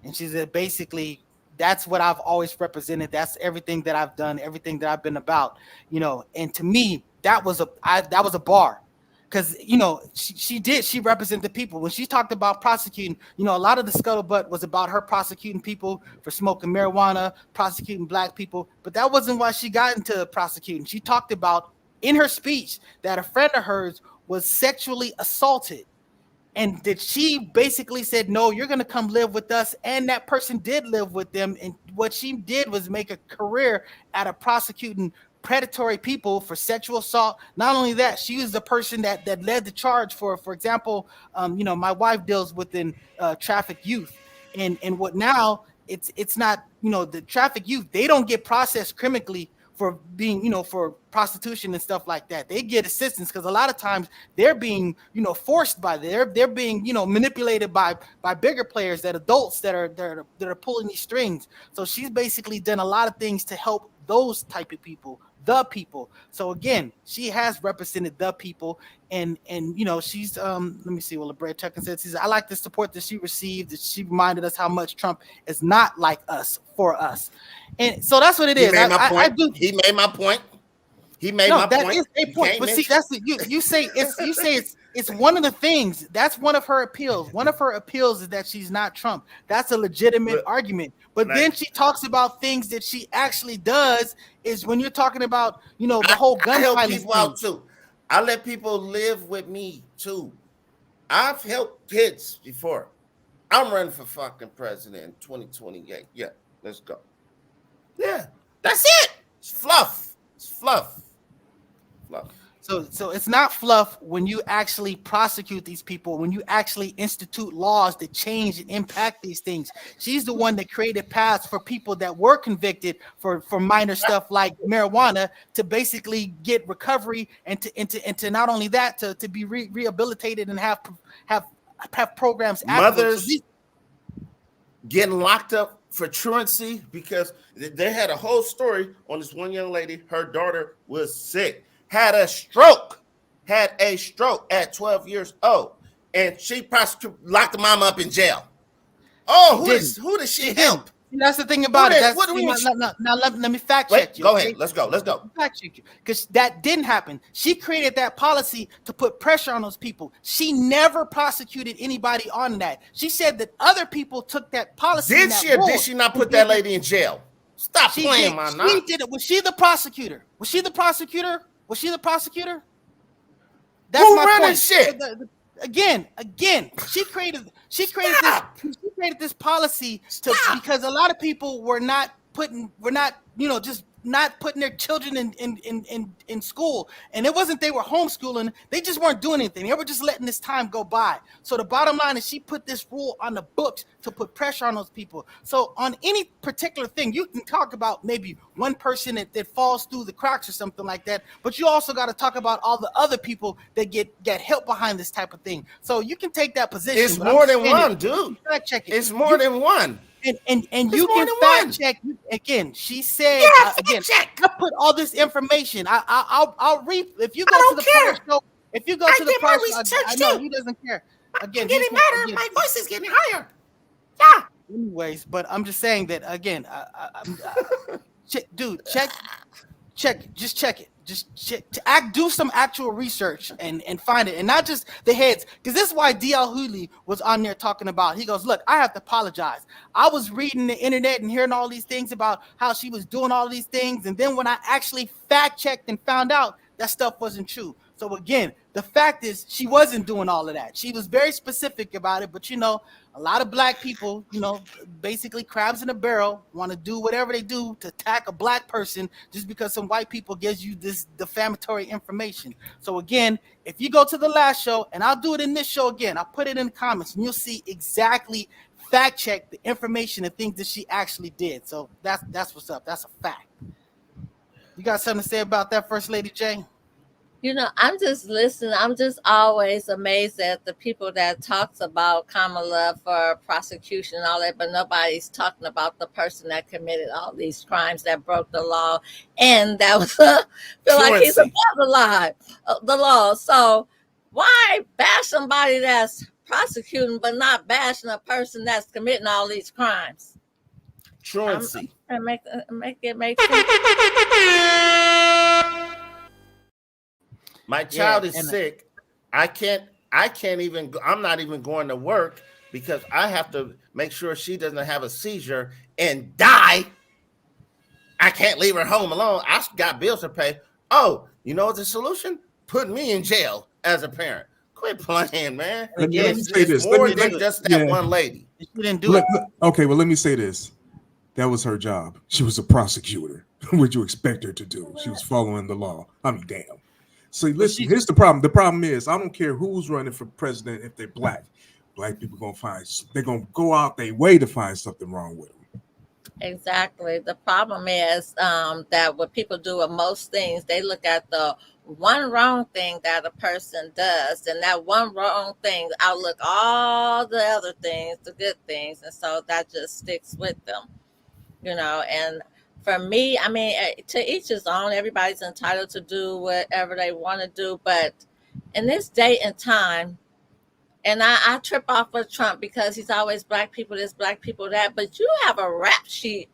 And she said basically that's what I've always represented. That's everything that I've done, everything that I've been about, you know. And to me, that was a bar, because you know she represented the people when she talked about prosecuting. You know, a lot of the scuttlebutt was about her prosecuting people for smoking marijuana, prosecuting black people, but that wasn't why she got into prosecuting. She talked about in her speech that a friend of hers was sexually assaulted, and that she basically said, no, you're going to come live with us. And that person did live with them. And what she did was make a career out of prosecuting predatory people for sexual assault. Not only that, she was the person that led the charge for example, you know, my wife deals within traffic youth. And what now it's not, you know, the traffic youth, they don't get processed criminally for being, you know, for prostitution and stuff like that. They get assistance because a lot of times they're being, you know, forced by they're being, you know, manipulated by bigger players, that adults that are pulling these strings. So she's basically done a lot of things to help those type of people, the people. So again, she has represented the people, and you know, she's let me see what LeBret Tucker said. She says, I like the support that she received, that she reminded us how much Trump is not like us, for us. And so that's what it He is. made my I point. do. He made my point. He made No, my that point. is a You point. can't But see, mention. that's the, you say it's it's one of the things. That's one of her appeals. One of her appeals is that she's not Trump. That's a legitimate Look, argument. But like, then she talks about things that she actually does. Is when you're talking about, the I, whole I gun help violence people thing. out too. I let people live with me too. I've helped kids before. I'm running for fucking president in 2028. Yeah, let's go. Yeah, that's it. It's fluff. It's fluff. Fluff. So it's not fluff when you actually prosecute these people, when you actually institute laws that change and impact these things. She's the one that created paths for people that were convicted for minor stuff like marijuana to basically get recovery and to not only that to be rehabilitated and have have programs afterwards. So Mothers getting locked up for truancy because they had a whole story on this one young lady. Her daughter was sick, had a stroke at 12 years old, and she locked the mama up in jail. Oh, who did she help? That's the thing about Who it. did- That's what do we- now let me fact Wait, check you. go okay? ahead. Let's go. Fact check you, because that didn't happen. She created that policy to put pressure on those people. She never prosecuted anybody on that. She said that other people took that policy. Did she or did she not put that lady in jail? Stop playing my She knob. did it. Was she the prosecutor? Was she the prosecutor? Was she the prosecutor? Who running shit? Again, she created this policy because a lot of people were not just not putting their children in school, and it wasn't they were homeschooling, they just weren't doing anything, they were just letting this time go by. So the bottom line is she put this rule on the books to put pressure on those people. So on any particular thing, you can talk about maybe one person that falls through the cracks or something like that, but you also got to talk about all the other people that get help behind this type of thing. So you can take that position. It's more than one, dude. Fact check it. It's more than one. And It's you more can than fact one. check again. She said again. check. I put all this information. I'll read if you go I to the don't care. prior show. If you go I to the did my prior research I know too. he doesn't care. Again, I'm getting he's- madder. again, My voice is getting higher. Yeah. anyways, but I'm just saying that again. Dude, check it. Just check it. Just check, do some actual research and find it, and not just the heads. Because this is why D.L. Hughley was on there talking about. He goes, "Look, I have to apologize. I was reading the internet and hearing all these things about how she was doing all these things, and then when I actually fact checked and found out that stuff wasn't true." So again, the fact is she wasn't doing all of that. She was very specific about it, but a lot of black people, basically crabs in a barrel, want to do whatever they do to attack a black person just because some white people gives you this defamatory information. So again, if you go to the last show, and I'll do it in this show again, I'll put it in the comments and you'll see exactly fact check the information and things that she actually did. So that's what's up. That's a fact. You got something to say about that, First Lady J? I'm just listening. I'm just always amazed at the people that talks about Kamala for prosecution and all that, but nobody's talking about the person that committed all these crimes, that broke the law, and that was feel like he's above the law. So why bash somebody that's prosecuting, but not bashing a person that's committing all these crimes? Truancy. And make it make sense. My child is and- sick. I can't even, I'm not even going to work because I have to make sure she doesn't have a seizure and die. I can't leave her home alone. I got bills to pay. Oh, you know what's the solution? Put me in jail as a parent. Quit playing, man. Let me say this. More Let me- than just that yeah. one lady. She didn't do it. Okay, well, let me say this. That was her job. She was a prosecutor. What would you expect her to do? She was following the law. I mean, damn. So listen, here's the problem. The problem is, I don't care who's running for president if they're black. Black people they're gonna go out their way to find something wrong with them. Exactly. The problem is that what people do with most things, they look at the one wrong thing that a person does, and that one wrong thing outlook all the other things, the good things, and so that just sticks with them, and for me, I mean, to each his own. Everybody's entitled to do whatever they want to do, but in this day and time, and I trip off of Trump because he's always black people this, black people that, but you have a rap sheet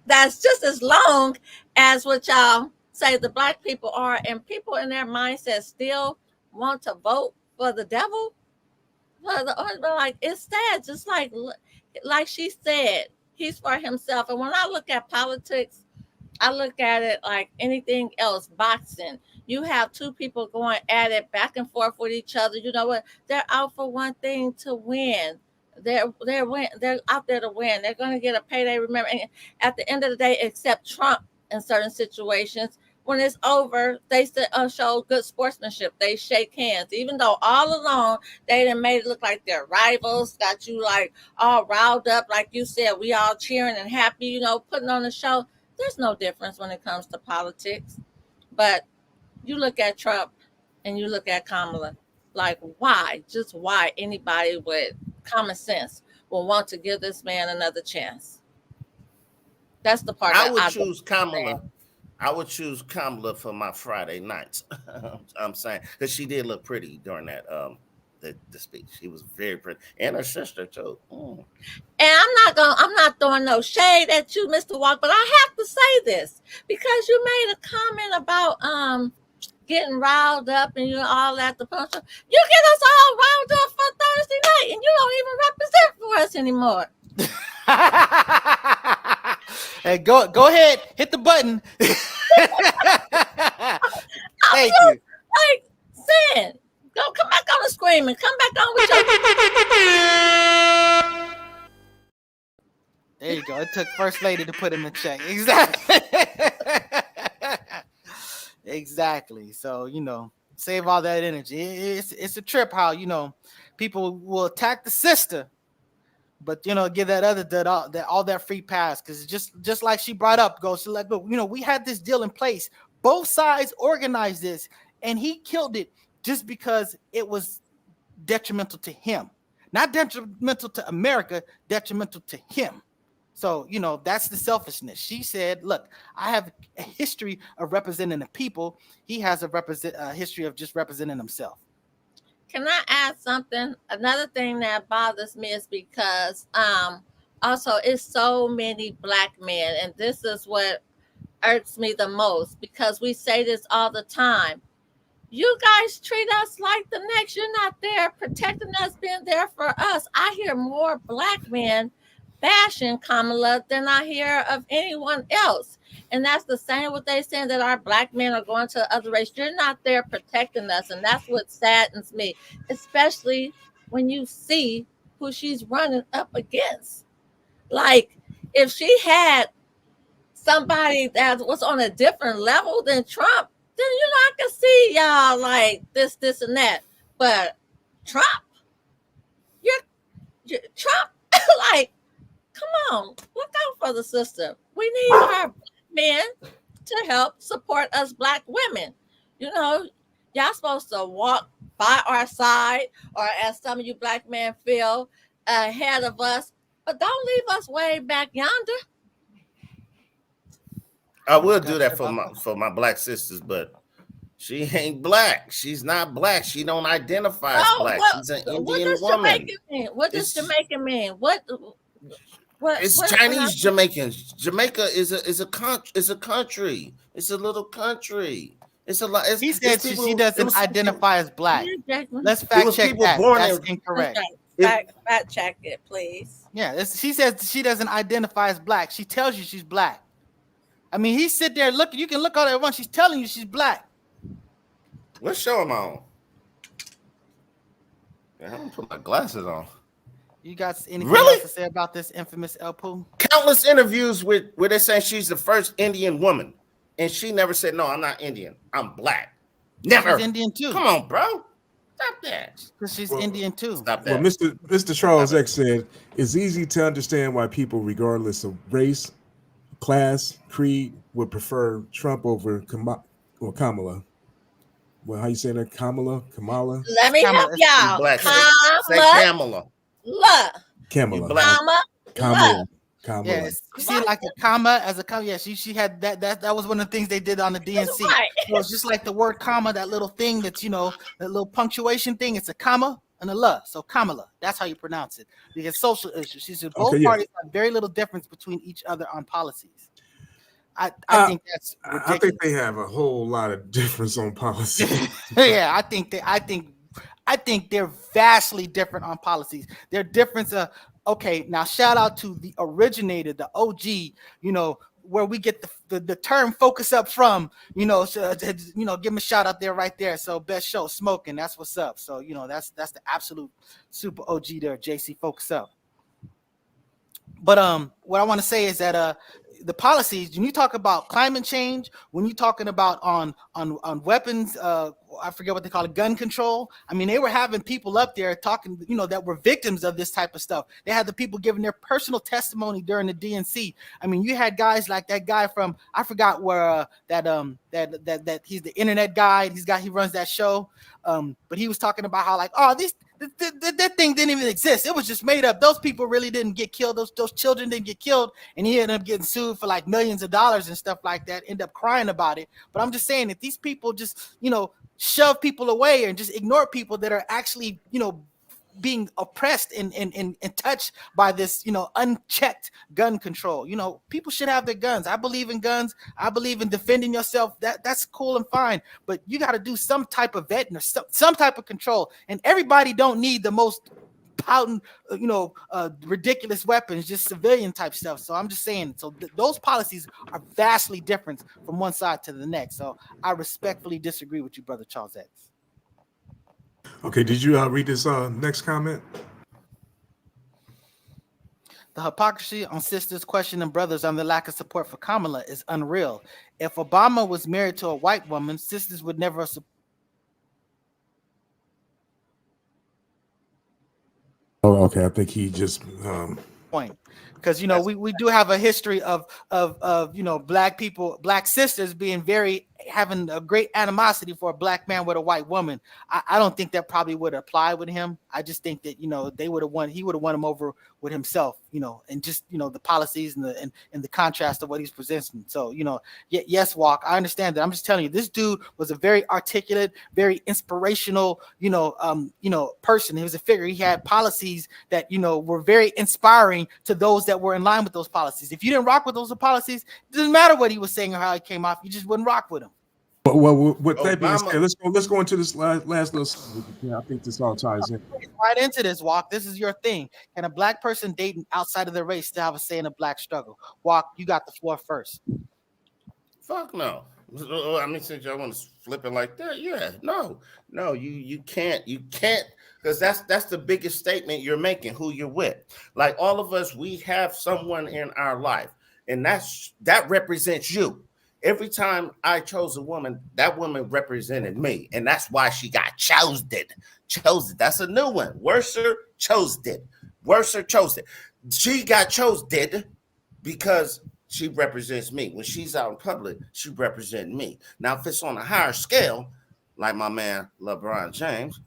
that's just as long as what y'all say the black people are, and people in their mindset still want to vote for the devil. Like it's sad, just like she said, he's for himself. And when I look at politics, I look at it like anything else. Boxing, you have two people going at it back and forth with each other. You know what? They're out for one thing, to win. They're out there to win. They're going to get a payday. Remember, and at the end of the day, except Trump in certain situations, when it's over, they show good sportsmanship. They shake hands, even though all along they done made it look like they're rivals. Got you like all riled up, like you said. We all cheering and happy, putting on a show. There's no difference when it comes to politics. But you look at Trump and you look at Kamala, like why? Just why anybody with common sense will want to give this man another chance? That's the part I that would I choose Kamala. I would choose Kamala for my Friday nights. I'm saying, because she did look pretty during that the speech. She was very pretty, and her sister too. Mm. And I'm not throwing no shade at you, Mr. Walk, but I have to say this because you made a comment about getting riled up and all that. The punch. You get us all riled up for Thursday night, and you don't even represent for us anymore. Hey, go ahead, hit the button. Thank you. Like saying, go come back on the screen and come back on with your. There you go. It took First Lady to put him in check. Exactly. Exactly. So, save all that energy. It's a trip how, people will attack the sister, but give that other all that free pass, because just like she brought up, goes to like, look, we had this deal in place. Both sides organized this, and he killed it just because it was detrimental to him, not detrimental to America, detrimental to him. So, that's the selfishness. She said, look, I have a history of representing the people. He has a history of just representing himself. Can I add something? Another thing that bothers me is because also it's so many black men, and this is what irks me the most, because we say this all the time. You guys treat us like the next. You're not there protecting us, being there for us. I hear more black men bashing Kamala than I hear of anyone else. And that's the same what they saying, that our black men are going to other race. You're not there protecting us. And that's what saddens me, especially when you see who she's running up against. Like, if she had somebody that was on a different level than Trump, then I can see y'all like this and that. But Trump, you're Trump, like, come on, look out for the sister. We need our men to help support us black women. Y'all supposed to walk by our side, or as some of you black men feel, ahead of us, but don't leave us way back yonder. I will do that for my black sisters, but she ain't black. She's not black. She don't identify as black. She's an Indian woman. What does Jamaican mean? It's Chinese Jamaicans. Jamaica is a country. It's a little country. It's a lot. He said she doesn't identify as black. Let's fact check that. That's incorrect. Fact check it, please. Yeah, she says she doesn't identify as black. She tells you she's black. I mean, he sit there looking. You can look all at once. She's telling you she's black. What show am I on? I'm gonna put my glasses on. You got anything else to say about this infamous El Poo? Countless interviews where they're saying she's the first Indian woman, and she never said, "No, I'm not Indian. I'm black." Never. She's Indian too. Come on, bro. Stop that. Because she's Indian too. Stop that. Well, Mr. Charles X said it's easy to understand why people, regardless of race, class, creed, would prefer Trump over Kamala. Well, how you say that? Kamala? Let me help y'all. Black. Say Kamala. Kamala. Yeah, see, like a comma as a comma. Yeah, she had that was one of the things they did on the DNC. Right. It was just like the word comma, that little thing that's that little punctuation thing. It's a comma and a la. So Kamala, that's how you pronounce it. Because social issues. She said both parties have very little difference between each other on policies. I think that's ridiculous. I think they have a whole lot of difference on policy. Yeah, I think they're vastly different on policies. They're different. Okay, now shout out to the originator, the OG. Where we get the term "focus up" from. So, give him a shout out there, right there. So best show, smoking. That's what's up. So that's the absolute super OG there, JC. Focus up. But what I want to say is that the policies, when you talk about climate change, when you're talking about on weapons, I forget what they call it, gun control. I mean, they were having people up there talking, that were victims of this type of stuff. They had the people giving their personal testimony during the DNC. I mean, you had guys like that guy from, I forgot where that he's the internet guy. He runs that show. But he was talking about how that thing didn't even exist. It was just made up. Those people really didn't get killed. Those children didn't get killed, and he ended up getting sued for like millions of dollars and stuff like that. End up crying about it. But I'm just saying that these people just shove people away and just ignore people that are actually being oppressed and touched by this unchecked gun control. People should have their guns. I believe in guns. I believe in defending yourself. That's cool and fine, but you got to do some type of vetting or some type of control. And everybody don't need the most potent ridiculous weapons, just civilian type stuff. So I'm just saying, those policies are vastly different from one side to the next. So I respectfully disagree with you, brother Charles X. Okay, did you read this next comment? The hypocrisy on sisters questioning brothers on the lack of support for Kamala is unreal. If Obama was married to a white woman, sisters would never support. Oh, okay. I think he just Point. Because we do have a history of black people, black sisters having a great animosity for a black man with a white woman. I don't think that probably would apply with him. I just think that he would have won him over with himself, and just the policies and the contrast of what he's presenting. So yes, Walk, I understand that. I'm just telling you, this dude was a very articulate, very inspirational person. He was a figure. He had policies that were very inspiring to those that were in line with those policies. If you didn't rock with those policies, it doesn't matter what he was saying or how he came off, you just wouldn't rock with him. Well, with that being said, let's go into this last little segment. Yeah, I think this all ties in. Right into this, Walk. This is your thing. Can a black person dating outside of their race still have a say in a black struggle? Walk, you got the floor first. Fuck no. I mean, since y'all want to flip it like that, yeah, no, you can't, because that's the biggest statement you're making. Who you're with, like all of us, we have someone in our life, and that represents you. Every time I chose a woman, that woman represented me, and that's why she got chosen. That's a new one. Worser chose it. She got chosen because she represents me. When she's out in public, she represents me. Now, if it's on a higher scale, like my man LeBron James,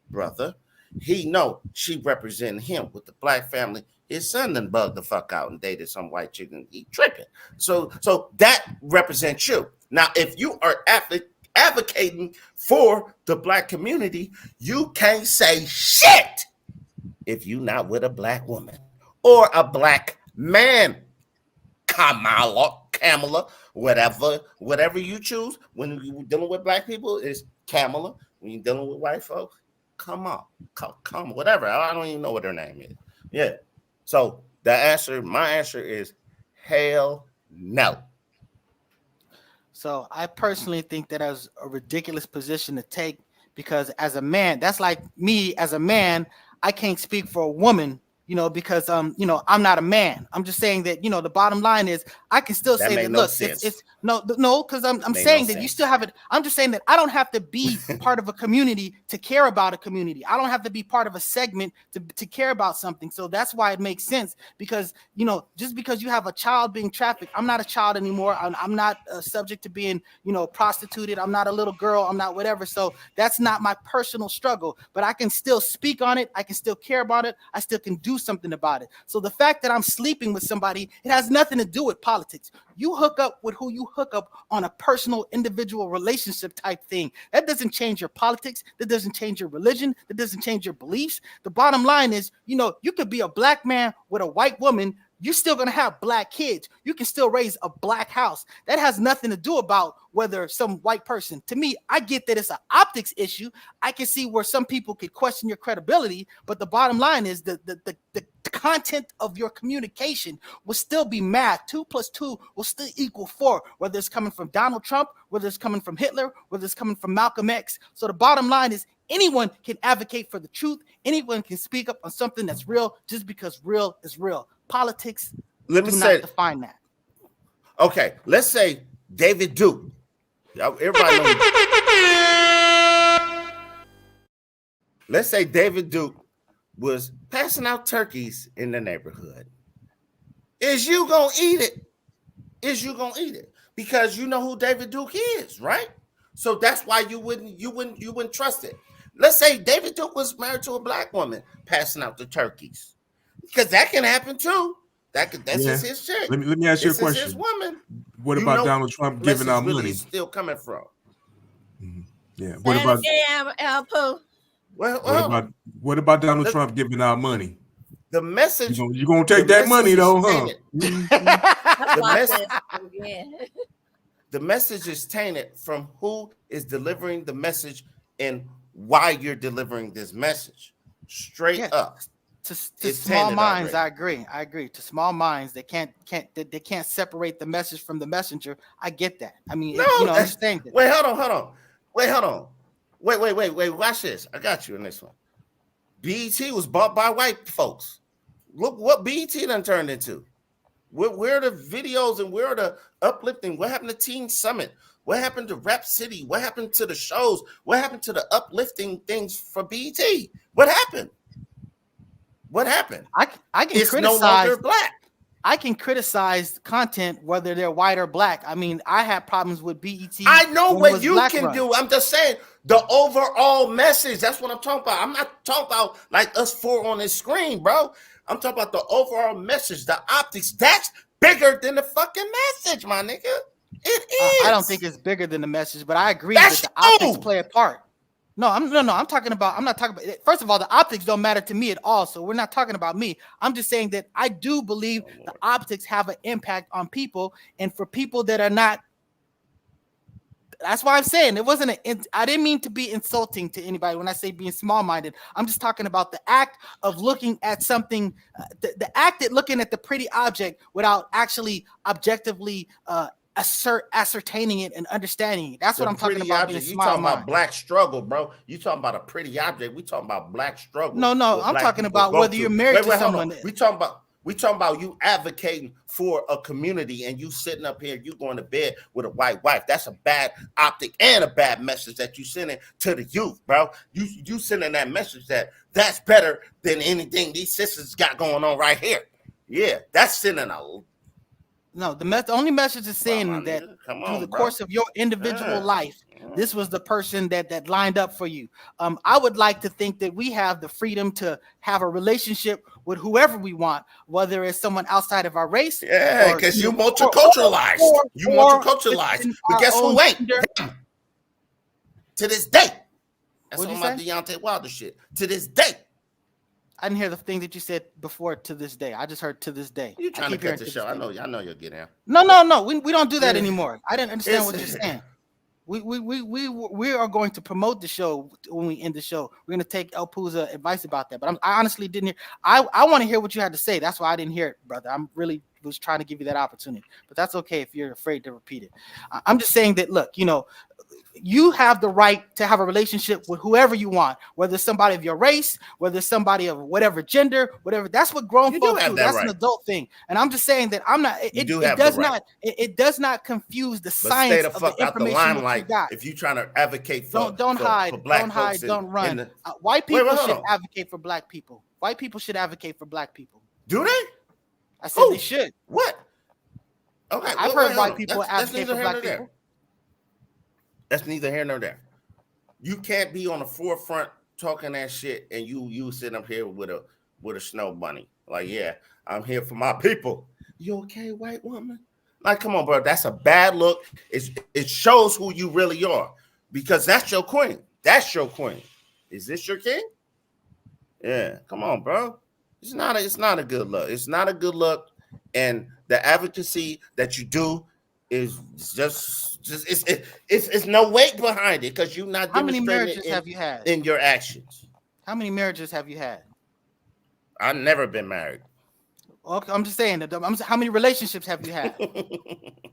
brother, he know she represented him with the black family. His son done bugged the fuck out and dated some white chick and he tripping. So that represents you. Now, if you are advocating for the black community, you can't say shit if you not with a black woman or a black man. Kamala, whatever you choose. When you're dealing with black people, it's Kamala. When you're dealing with white folks, come on, whatever. I don't even know what her name is. Yeah. So my answer is hell no. So I personally think that is a ridiculous position to take, because as a man, that's like me as a man, I can't speak for a woman, because I'm not a man. I'm just saying that the bottom line is I can still say that. Look, it's no, because I'm saying that you still have it. I'm just saying that I don't have to be part of a community to care about a community. I don't have to be part of a segment to care about something. So that's why it makes sense, because just because you have a child being trafficked, I'm not a child anymore. I'm not subject to being prostituted. I'm not a little girl. I'm not whatever. So that's not my personal struggle. But I can still speak on it. I can still care about it. I still can do something about it. So the fact that I'm sleeping with somebody, it has nothing to do with politics. You hook up with who you hook up on a personal, individual relationship type thing. That doesn't change your politics. That doesn't change your religion. That doesn't change your beliefs. The bottom line is, you could be a black man with a white woman you're still going to have black kids. You can still raise a black house. That has nothing to do about whether some white person. To me, I get that it's an optics issue. I can see where some people could question your credibility, but the bottom line is the content of your communication will still be math. 2 + 2 will still equal 4, whether it's coming from Donald Trump, whether it's coming from Hitler, whether it's coming from Malcolm X. So the bottom line is anyone can advocate for the truth. Anyone can speak up on something that's real just because real is real. Politics do not define that. Okay, let's say David Duke. Everybody knows. Let's say David Duke was passing out turkeys in the neighborhood. Is you gonna eat it? Is you gonna eat it? Because you know who David Duke is, right? So that's why you wouldn't trust it. Let's say David Duke was married to a black woman passing out the turkeys, because that can happen too. That's just his shit. Let me ask you a question. His woman. What about Donald Trump giving out really money? Still coming from? Mm-hmm. Yeah. What about what about Donald Trump giving out money? The message. You're gonna take that money though, huh? The message is tainted from who is delivering the message and why you're delivering this message. Straight up. To small minds, already. I agree. To small minds, they can't separate the message from the messenger. I get that. I mean, understand that. Wait, hold on. Wait. Watch this. I got you in this one. BET was bought by white folks. Look what BET done turned into. Where are the videos and where are the uplifting? What happened to Teen Summit? What happened to Rap City? What happened to the shows? What happened to the uplifting things for BET? What happened? What happened? I can it's criticize. No longer black. I can criticize content whether they're white or black. I mean, I have problems with BET. I know what you can do. I'm just saying the overall message. That's what I'm talking about. I'm not talking about like us four on this screen, bro. I'm talking about the overall message, the optics. That's bigger than the fucking message, my nigga. It is. I don't think it's bigger than the message, but I agree that the optics play a part. I'm not talking about. First of all, the optics don't matter to me at all. So we're not talking about me. I'm just saying that I do believe the optics have an impact on people, and for people that are not. That's why I'm saying it wasn't. I didn't mean to be insulting to anybody when I say being small-minded. I'm just talking about the act of looking at something, the act at looking at the pretty object without actually objectively ascertaining it and understanding it. That's what I'm talking about. Being you talking about black struggle, bro. You talking about a pretty object. We talking about black struggle. No, I'm talking about whether you're married to someone. We talking about you advocating for a community and you sitting up here, you going to bed with a white wife. That's a bad optic and a bad message that you sending to the youth, bro. You sending that message that's better than anything these sisters got going on right here. Yeah, that's sending a. No, the only message is saying that through the course of your individual life, this was the person that lined up for you. I would like to think that we have the freedom to have a relationship with whoever we want, whether it's someone outside of our race. Yeah, because you multiculturalized. But guess who ain't? To this day. That's on my Deontay Wilder shit. To this day. I didn't hear the thing that you said before. To this day, I just heard to this day. You trying to cut the show? I know you'll get out. No. We don't do that anymore. I didn't understand what you're saying. We are going to promote the show when we end the show. We're going to take El Puza advice about that. But I honestly didn't hear. I want to hear what you had to say. That's why I didn't hear it, brother. I'm really was trying to give you that opportunity. But that's okay if you're afraid to repeat it. I'm just saying that, look, you have the right to have a relationship with whoever you want, whether it's somebody of your race, whether it's somebody of whatever gender, whatever. That's what grown folks do. That's right. An adult thing. And I'm just saying that I'm not. It does not confuse the science of the information that you got. If you're trying to advocate for don't hide, don't run. White people should advocate for black people. White people should advocate for black people. Do they? I said they should. What? Okay, I've heard white people advocate for black people. That's neither here nor there. You can't be on the forefront talking that shit and you sitting up here with a snow bunny. Like, yeah, I'm here for my people. You okay, white woman? Like, come on, bro. That's a bad look. It shows who you really are because that's your queen. That's your queen. Is this your king? Yeah, come on, bro. It's not a good look. It's not a good look. and the advocacy that you do is just it's no weight behind it because you're not How many demonstrating it marriages have you had? in your actions. How many marriages have you had? I've never been married. Okay, I'm just saying that. How many relationships have you had?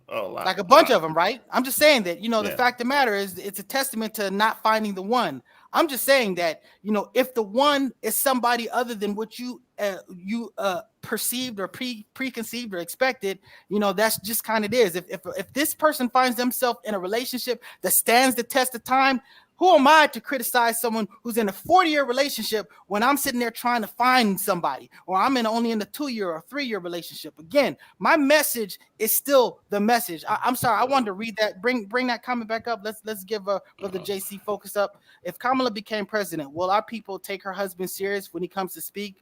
Oh, Like a a bunch lot. of them, right? I'm just saying that, the Yeah. fact of the matter is it's a testament to not finding the one. I'm just saying that, if the one is somebody other than what you perceived or preconceived or expected, that's just kind of it is. If this person finds themselves in a relationship that stands the test of time, who am I to criticize someone who's in a 40-year relationship when I'm sitting there trying to find somebody, or I'm only in a 2-year or 3-year relationship? Again, my message is still the message. I'm sorry, I wanted to read that. Bring that comment back up. Let's give Brother JC Focus up. If Kamala became president, will our people take her husband serious when he comes to speak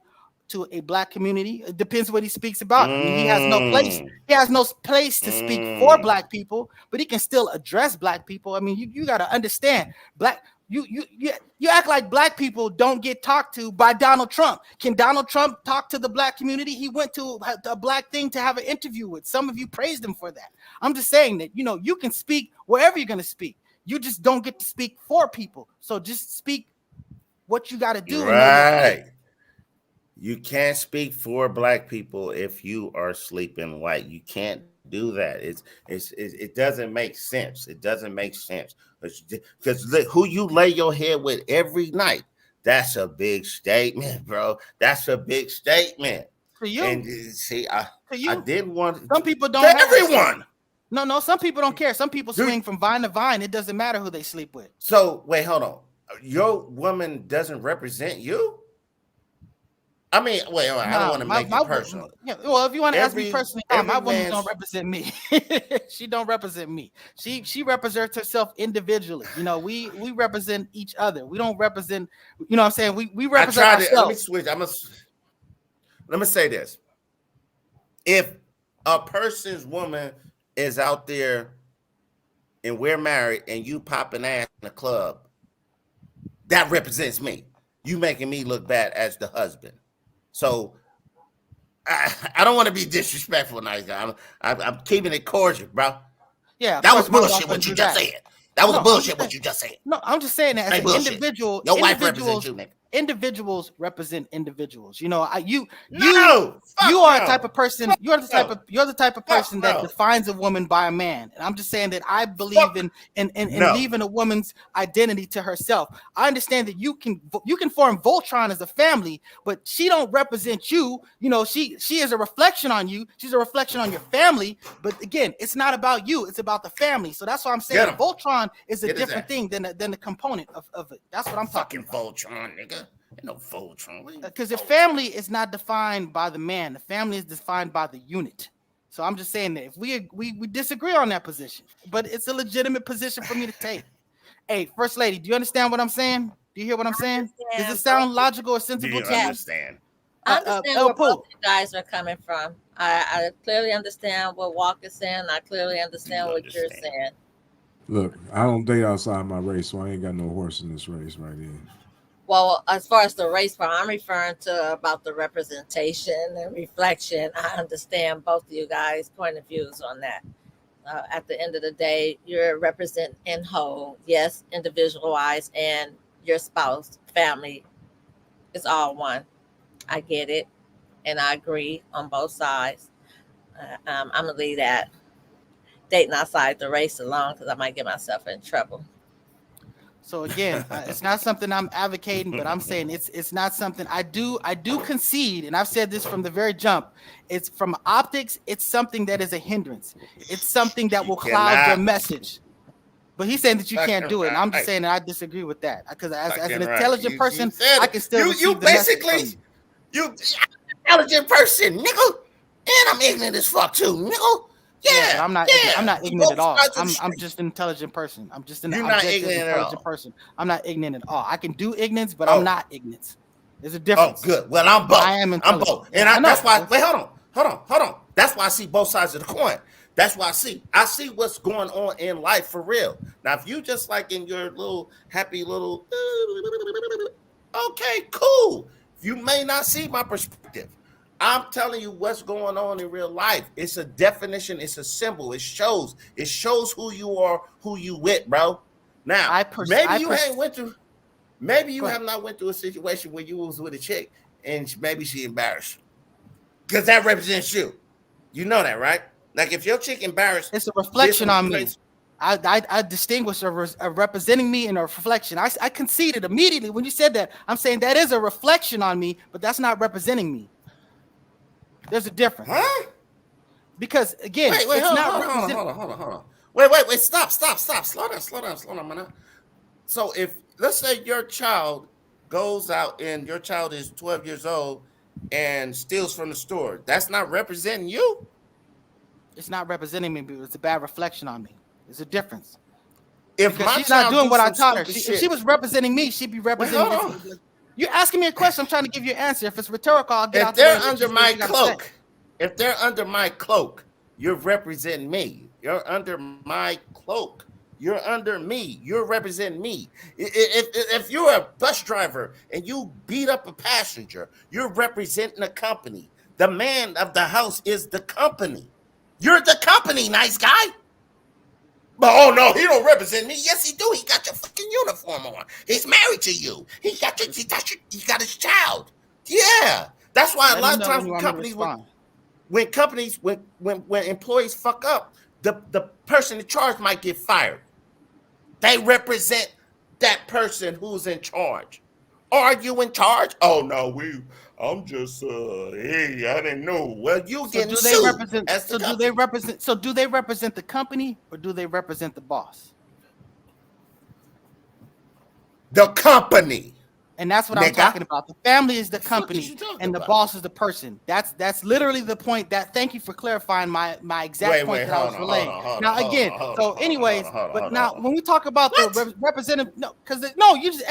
to a black community? It depends what he speaks about. I mean, he has no place. He has no place to speak for black people, but he can still address black people. I mean, you got to understand, black. You act like black people don't get talked to by Donald Trump. Can Donald Trump talk to the black community? He went to a black thing to have an interview with. Some of you praised him for that. I'm just saying that, you can speak wherever you're going to speak. You just don't get to speak for people. So just speak what you got to do. Right. You can't speak for black people if you are sleeping white. You can't do that. It doesn't make sense. It doesn't make sense because who you lay your head with every night. That's a big statement, bro. That's a big statement. For you, and see, I didn't want some people don't. To everyone. No. Some people don't care. Some people swing from vine to vine. It doesn't matter who they sleep with. So wait, hold on. Your woman doesn't represent you. I mean, wait, I don't want to make it personal. Well, if you want to ask me personally, my woman don't represent me. She don't represent me. She represents herself individually. We represent each other. We don't represent. What I'm saying? We represent ourselves. Let me switch. Let me say this: if a person's woman is out there and we're married, and you popping ass in the club, that represents me. You making me look bad as the husband. So I don't want to be disrespectful, nice guy. I'm keeping it cordial, bro. Yeah, that was bullshit. What you just said. That was bullshit. What you just said. No, I'm just saying that as an individual. Your wife represents you, nigga. Individuals represent individuals. You are the type of person. You're the type of person that defines a woman by a man. And I'm just saying that I believe in leaving a woman's identity to herself. I understand that you can form Voltron as a family, but she don't represent you. She is a reflection on you. She's a reflection on your family. But again, it's not about you. It's about the family. So that's why I'm saying Voltron is a different thing than the component of it. That's what I'm talking about. Voltron, nigga. No Voltron. Because the family is not defined by the man. The family is defined by the unit. So I'm just saying that if we disagree on that position, but it's a legitimate position for me to take. Hey, First Lady, do you understand what I'm saying? Do you hear what I'm saying? Does it sound logical or sensible to you? Understand? I understand where both you guys are coming from. I clearly understand what Walk is saying. I clearly understand what you're saying. Look, I don't date outside my race, so I ain't got no horse in this race right here. Well, as far as the race part, I'm referring to about the representation and reflection. I understand both of you guys' point of views on that. At the end of the day, you're representing in whole, yes, individualized, and your spouse, family, it's all one. I get it, and I agree on both sides. I'm gonna leave that dating outside the race alone because I might get myself in trouble. So again, it's not something I'm advocating, but I'm saying it's not something I do concede, and I've said this from the very jump. It's from optics. It's something that is a hindrance. It's something that will cloud your message. But he's saying that you can't do it, and I'm just saying that I disagree with that because as an intelligent person, I can still receive the message from you intelligent person, nigga, and I'm ignorant as fuck too, nigga. Yeah, I'm not ignorant at all. I'm just an intelligent person. I'm just an objective intelligent person. I'm not ignorant at all. I can do ignorance, but I'm not ignorant. There's a difference. Oh, good. Well, I'm both. I am intelligent. I'm both. And that's why. Wait, hold on. That's why I see both sides of the coin. That's why I see what's going on in life for real. Now, if you just like in your little happy little, okay, cool. You may not see my perspective. I'm telling you what's going on in real life. It's a definition. It's a symbol. It shows. It shows who you are, who you with, bro. Now, maybe you have not went through a situation where you was with a chick and maybe she embarrassed you, because that represents you. You know that, right? Like if your chick embarrassed, it's a reflection on me. I distinguish a representing me in a reflection. I conceded immediately when you said that. I'm saying that is a reflection on me, but that's not representing me. There's a difference. Huh? Because again, hold on. Wait, stop. Slow down, man. So if let's say your child goes out and your child is 12 years old and steals from the store, that's not representing you? It's not representing me, but it's a bad reflection on me. There's a difference. If because she's not doing what I taught her. If she was representing me, she'd be representing. You're asking me a question. I'm trying to give you an answer. If it's rhetorical, I'll get out there. If they're under my cloak, you're representing me. You're under my cloak. You're under me. You're representing me. If you're a bus driver and you beat up a passenger, you're representing a company. The man of the house is the company. You're the company, nice guy. But oh no, he don't represent me. Yes, he do. He got your fucking uniform on. He's married to you. He got his child. Yeah, that's why a lot of times when employees fuck up, the person in charge might get fired. They represent that person who's in charge. Are you in charge? Oh no, I'm just hey, I didn't know. Well, you get sued. Do they represent the company or do they represent the boss? The company. And that's what I'm talking about. The family is the company and the boss is the person. That's literally the point. Thank you for clarifying my exact point that I was relaying. Now again, so anyways, but now when we talk about the representative, you just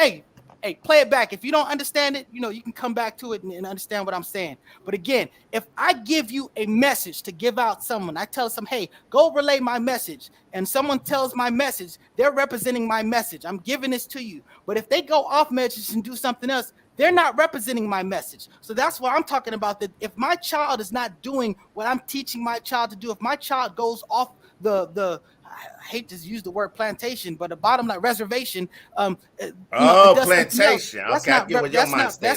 play it back. If you don't understand it, you can come back to it and understand what I'm saying. But again, if I give you a message to give out someone, I tell some, hey, go relay my message, and someone tells my message, they're representing my message. I'm giving this to you. But if they go off message and do something else, they're not representing my message. So that's what I'm talking about. That if my child is not doing what I'm teaching my child to do, if my child goes off the I hate to use the word plantation, but the bottom line reservation. Plantation. Okay, I get what your mind say.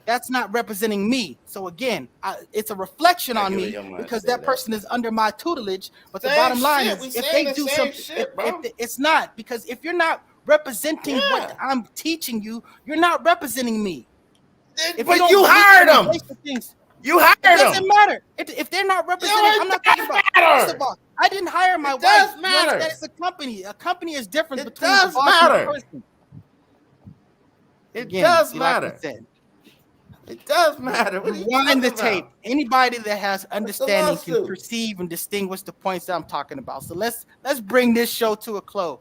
That's not representing me. So again, it's a reflection on me because that person is under my tutelage. But the bottom line is, if they do something, it's not, because if you're not representing what I'm teaching you, you're not representing me. But you hired them. You hired them. It doesn't matter if they're not representing. I'm not talking about. First of all, I didn't hire my wife. It does matter. That's a company. A company is different between the boss and the person. It does matter. It does matter. Rewind the tape. Anybody that has understanding can perceive and distinguish the points that I'm talking about. So let's bring this show to a close.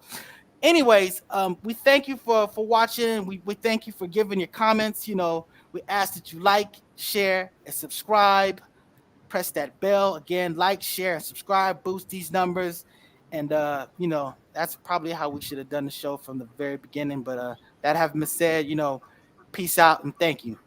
Anyways, we thank you for watching. We thank you for giving your comments. We ask that you like, share, and subscribe. Press that bell. Again, like, share, and subscribe. Boost these numbers. And, that's probably how we should have done the show from the very beginning. But that having been said, peace out and thank you.